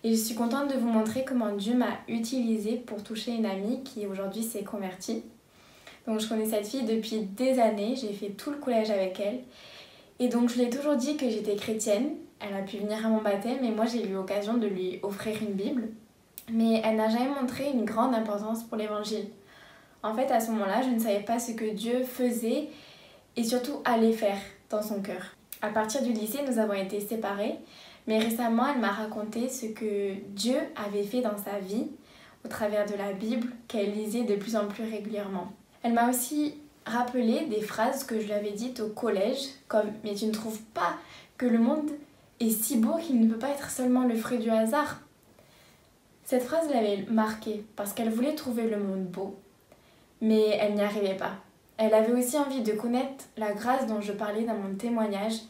et je suis contente de vous montrer comment Dieu m'a utilisée pour toucher une amie qui aujourd'hui s'est convertie. Donc je connais cette fille depuis des années, j'ai fait tout le collège avec elle et donc je lui ai toujours dit que j'étais chrétienne. Elle a pu venir à mon baptême et moi j'ai eu l'occasion de lui offrir une Bible, mais elle n'a jamais montré une grande importance pour l'évangile. En fait, à ce moment-là, je ne savais pas ce que Dieu faisait et surtout allait faire dans son cœur. À partir du lycée, nous avons été séparés, mais récemment, elle m'a raconté ce que Dieu avait fait dans sa vie au travers de la Bible qu'elle lisait de plus en plus régulièrement. Elle m'a aussi rappelé des phrases que je lui avais dites au collège, comme « Mais tu ne trouves pas que le monde est si beau qu'il ne peut pas être seulement le fruit du hasard ?» Cette phrase l'avait marquée parce qu'elle voulait trouver le monde beau, mais elle n'y arrivait pas. Elle avait aussi envie de connaître la grâce dont je parlais dans mon témoignage,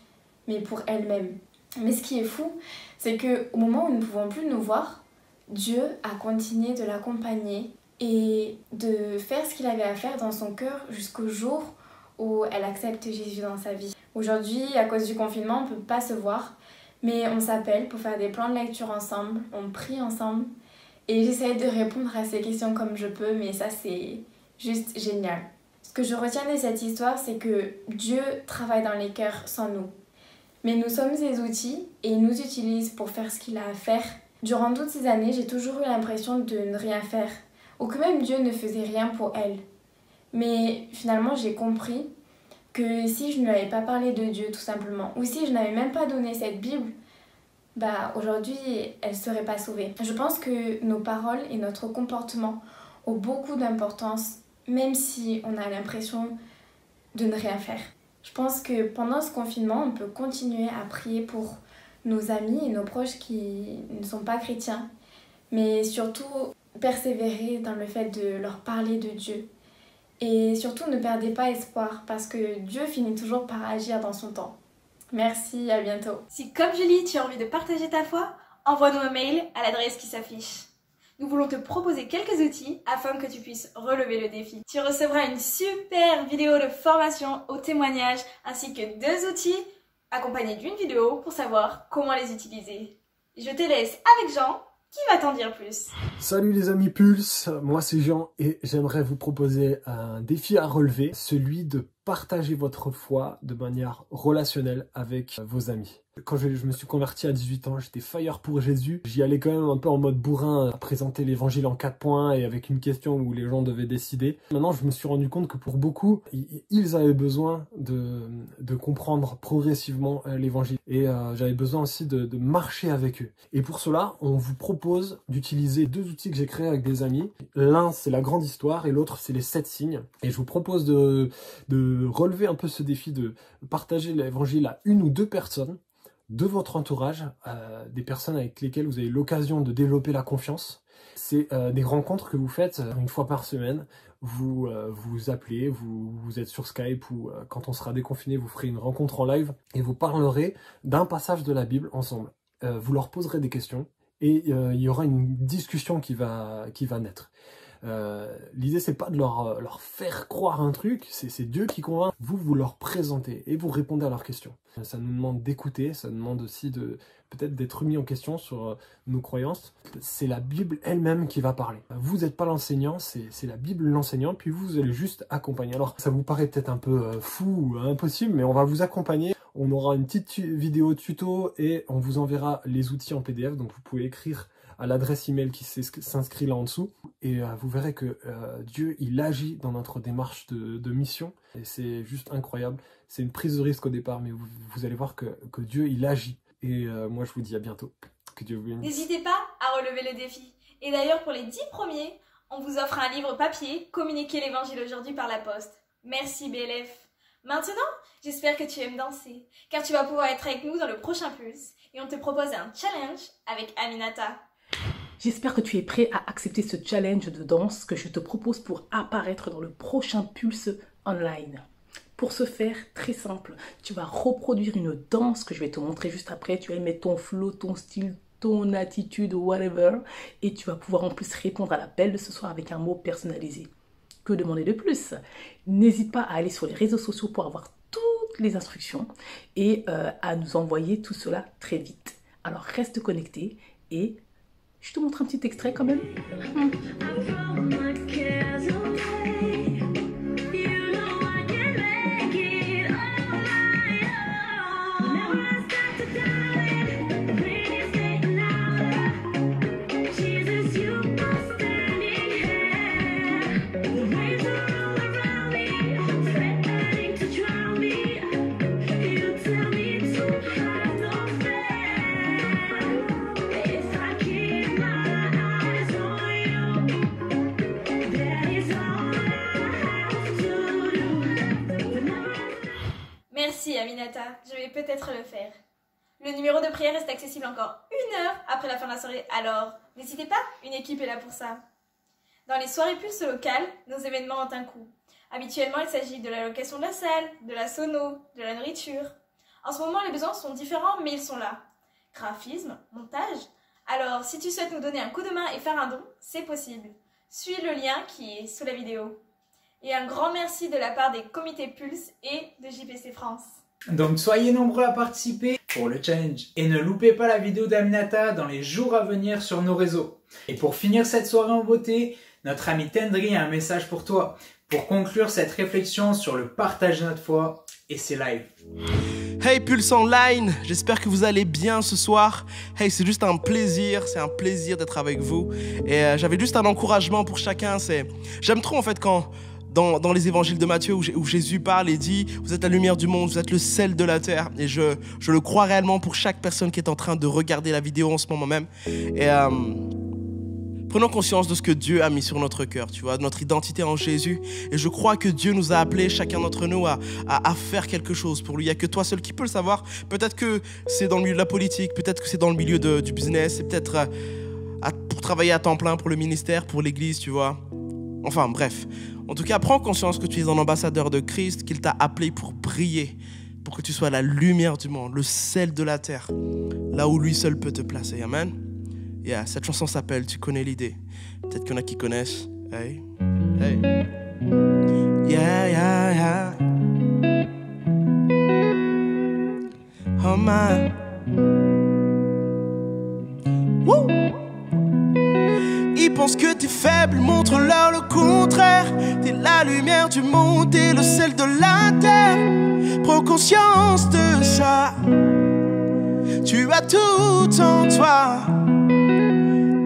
mais pour elle-même. Mais ce qui est fou, c'est qu'au moment où nous ne pouvons plus nous voir, Dieu a continué de l'accompagner et de faire ce qu'il avait à faire dans son cœur jusqu'au jour où elle accepte Jésus dans sa vie. Aujourd'hui, à cause du confinement, on ne peut pas se voir, mais on s'appelle pour faire des plans de lecture ensemble, on prie ensemble et j'essaie de répondre à ces questions comme je peux, mais ça c'est juste génial. Ce que je retiens de cette histoire, c'est que Dieu travaille dans les cœurs sans nous. Mais nous sommes ses outils et il nous utilise pour faire ce qu'il a à faire. Durant toutes ces années, j'ai toujours eu l'impression de ne rien faire, ou que même Dieu ne faisait rien pour elle. Mais finalement, j'ai compris que si je ne lui avais pas parlé de Dieu tout simplement, ou si je n'avais même pas donné cette Bible, aujourd'hui, elle ne serait pas sauvée. Je pense que nos paroles et notre comportement ont beaucoup d'importance, même si on a l'impression de ne rien faire. Je pense que pendant ce confinement, on peut continuer à prier pour nos amis et nos proches qui ne sont pas chrétiens, mais surtout persévérer dans le fait de leur parler de Dieu. Et surtout, ne perdez pas espoir, parce que Dieu finit toujours par agir dans son temps. Merci, à bientôt. Si comme Julie, tu as envie de partager ta foi, envoie-nous un mail à l'adresse qui s'affiche. Nous voulons te proposer quelques outils afin que tu puisses relever le défi. Tu recevras une super vidéo de formation au témoignage ainsi que 2 outils accompagnés d'une vidéo pour savoir comment les utiliser. Je te laisse avec Jean qui va t'en dire plus. Salut les amis Pulse, moi c'est Jean et j'aimerais vous proposer un défi à relever, celui de partager votre foi de manière relationnelle avec vos amis. Quand je me suis converti à 18 ans, j'étais fire pour Jésus. J'y allais quand même un peu en mode bourrin, à présenter l'évangile en 4 points et avec une question où les gens devaient décider. Maintenant, je me suis rendu compte que pour beaucoup, ils avaient besoin de comprendre progressivement l'évangile. Et j'avais besoin aussi de marcher avec eux. Et pour cela, on vous propose d'utiliser 2 outils que j'ai créés avec des amis. L'un, c'est la grande histoire et l'autre, c'est les 7 signes. Et je vous propose de relever un peu ce défi de partager l'évangile à 1 ou 2 personnes de votre entourage, des personnes avec lesquelles vous avez l'occasion de développer la confiance. C'est des rencontres que vous faites 1 fois par semaine. Vous vous appelez, vous êtes sur Skype ou quand on sera déconfiné, vous ferez une rencontre en live et vous parlerez d'un passage de la Bible ensemble. Vous leur poserez des questions et il y aura une discussion qui va naître. L'idée c'est pas de leur faire croire un truc, c'est Dieu qui convainc. Vous leur présentez et vous répondez à leurs questions. Ça nous demande d'écouter, ça nous demande aussi peut-être d'être remis en question sur nos croyances. C'est la Bible elle-même qui va parler. Vous n'êtes pas l'enseignant, c'est la Bible l'enseignant, puis vous allez juste accompagner. Alors ça vous paraît peut-être un peu fou ou impossible, mais on va vous accompagner. On aura une petite vidéo tuto et on vous enverra les outils en PDF, donc vous pouvez écrire à l'adresse email qui s'inscrit là en dessous et vous verrez que Dieu il agit dans notre démarche de mission et c'est juste incroyable. C'est une prise de risque au départ, mais vous allez voir que Dieu il agit et moi je vous dis à bientôt. Que Dieu vous bénisse. N'hésitez pas à relever le défi. Et d'ailleurs pour les 10 premiers, on vous offre un livre papier, Communiquer l'évangile aujourd'hui par la poste. Merci BLF. Maintenant, j'espère que tu aimes danser, car tu vas pouvoir être avec nous dans le prochain Pulse et on te propose un challenge avec Aminata. J'espère que tu es prêt à accepter ce challenge de danse que je te propose pour apparaître dans le prochain Pulse Online. Pour ce faire, très simple, tu vas reproduire une danse que je vais te montrer juste après. Tu vas y mettre ton flow, ton style, ton attitude, whatever. Et tu vas pouvoir en plus répondre à l'appel de ce soir avec un mot personnalisé. Que demander de plus? N'hésite pas à aller sur les réseaux sociaux pour avoir toutes les instructions et à nous envoyer tout cela très vite. Alors reste connecté et je te montre un petit extrait quand même. Merci Aminata, je vais peut-être le faire. Le numéro de prière reste accessible encore 1 heure après la fin de la soirée, alors n'hésitez pas, une équipe est là pour ça. Dans les soirées Pulse locales, nos événements ont un coût. Habituellement, il s'agit de la location de la salle, de la sono, de la nourriture. En ce moment, les besoins sont différents, mais ils sont là. Graphisme, montage. Alors, si tu souhaites nous donner un coup de main et faire un don, c'est possible. Suis le lien qui est sous la vidéo. Et un grand merci de la part des comités Pulse et de JPC France. Donc soyez nombreux à participer pour le challenge. Et ne loupez pas la vidéo d'Aminata dans les jours à venir sur nos réseaux. Et pour finir cette soirée en beauté, notre ami Tendry a un message pour toi. Pour conclure cette réflexion sur le partage de notre foi, et c'est live. Hey Pulse Online, j'espère que vous allez bien ce soir. Hey, c'est juste un plaisir, d'être avec vous. Et j'avais juste un encouragement pour chacun. J'aime trop en fait quand dans les évangiles de Matthieu où Jésus parle et dit « Vous êtes la lumière du monde, vous êtes le sel de la terre ». Et je le crois réellement pour chaque personne qui est en train de regarder la vidéo en ce moment même. Et prenons conscience de ce que Dieu a mis sur notre cœur, tu vois, de notre identité en Jésus. Et je crois que Dieu nous a appelés, chacun d'entre nous, à faire quelque chose pour lui. Il n'y a que toi seul qui peux le savoir. Peut-être que c'est dans le milieu de la politique, peut-être que c'est dans le milieu du business, c'est peut-être pour travailler à temps plein pour le ministère, pour l'église, tu vois. Enfin, bref. En tout cas, prends conscience que tu es un ambassadeur de Christ, qu'il t'a appelé pour briller, pour que tu sois la lumière du monde, le sel de la terre, là où lui seul peut te placer. Amen. Yeah, cette chanson s'appelle « Tu connais l'idée ». Peut-être qu'il y en a qui connaissent. Hey, hey. Yeah, yeah, yeah. Oh my. Woo! Ils pensent que t'es faible, montre-leur le contraire. T'es la lumière du monde, t'es le sel de la terre. Prends conscience de ça. Tu as tout en toi.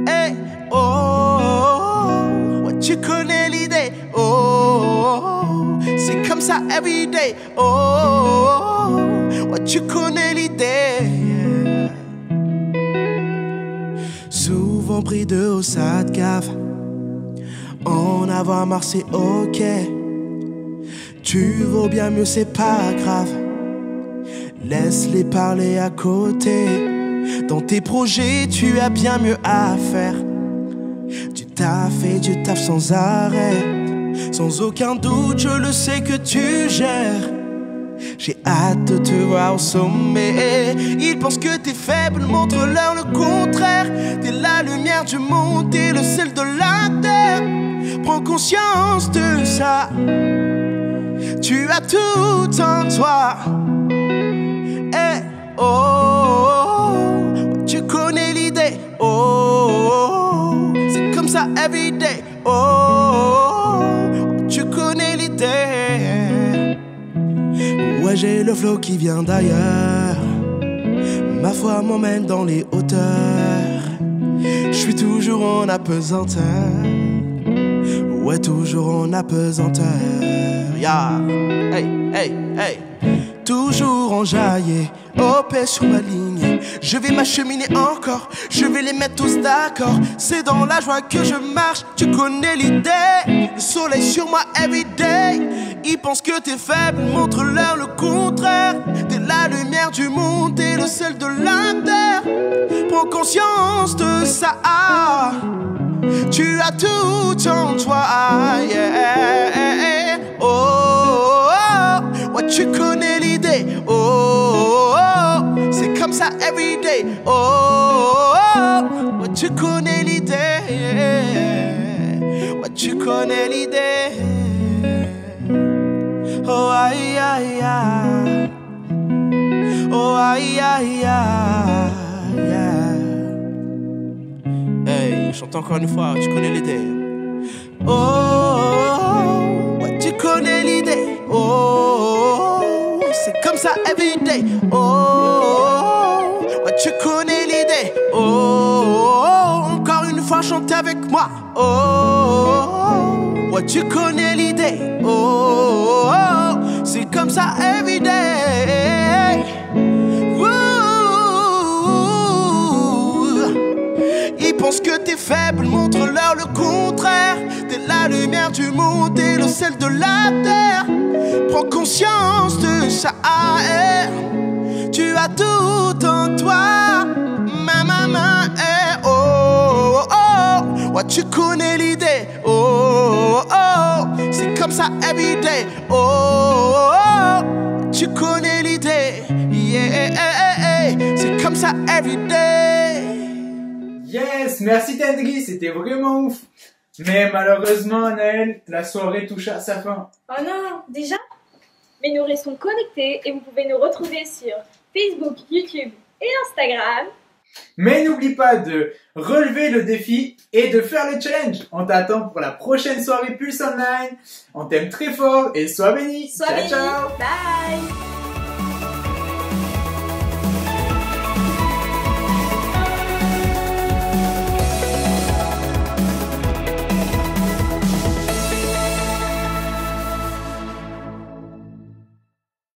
Hey, oh, oh, oh. Ouais, tu connais l'idée. Oh, oh, oh. C'est comme ça everyday. Oh, oh, oh. Ouais, tu connais l'idée. Souvent pris de haut, ça te gave. En avoir marre, c'est ok. Tu vaux bien mieux, c'est pas grave. Laisse-les parler à côté. Dans tes projets, tu as bien mieux à faire. Tu taffes et tu taffes sans arrêt. Sans aucun doute, je le sais que tu gères. J'ai hâte de te voir au sommet. Ils pensent que t'es faible, montre-leur le contraire. T'es la lumière du monde, t'es le sel de la terre. Prends conscience de ça. Tu as tout en toi. Hey, oh, oh, oh. Tu connais l'idée. Oh, oh, oh. C'est comme ça everyday. Oh, oh, oh. Tu connais l'idée. Ouais, j'ai le flow qui vient d'ailleurs. Ma foi m'emmène dans les hauteurs. Je suis toujours en apesanteur. Ouais, toujours en apesanteur. Yeah. Hey, hey, hey. Toujours enjaillé, OP sur ma ligne. Je vais m'acheminer encore, je vais les mettre tous d'accord. C'est dans la joie que je marche, tu connais l'idée. Le soleil sur moi everyday. Ils pensent que t'es faible, montre-leur le contraire. T'es la lumière du monde, t'es le sel de la terre. Prends conscience de ça. Tu as tout en toi, yeah. Oh, oh, oh. Ouais, tu connais l'idée. Oh, oh, oh. C'est comme ça everyday. Oh, oh, oh. Ouais, tu connais l'idée. Ouais, tu connais l'idée. Oh, aïe, aïe, aïe. Oh, aïe, aïe, aïe, aïe. Hey, chante encore une fois, tu connais l'idée. Oh, oh, oh, ouais, tu connais l'idée. Oh, oh, oh, c'est comme ça everyday. Oh, oh, oh, ouais, tu connais l'idée. Oh, oh, oh, encore une fois, chante avec moi. Oh, oh, oh, ouais, tu connais l'idée. Oh, oh, oh, c'est comme ça everyday. Ils pensent que t'es faible, montre-leur le contraire. T'es la lumière du monde, t'es le sel de la terre. Prends conscience de ça. Tu as tout en toi. Ma maman est oh, oh, oh. Ouais, tu connais l'idée. Oh, oh, oh. C'est comme ça everyday. Oh, oh, oh. Tu connais l'idée. Yeah, c'est comme ça everyday. Yes, merci Tendri, c'était vraiment ouf. Mais malheureusement, Naël, la soirée touche à sa fin. Oh non, déjà? Mais nous restons connectés et vous pouvez nous retrouver sur Facebook, YouTube et Instagram. Mais n'oublie pas de relever le défi et de faire le challenge. On t'attend pour la prochaine soirée Pulse Online. On t'aime très fort et sois béni. Sois béni. Ciao. Bye.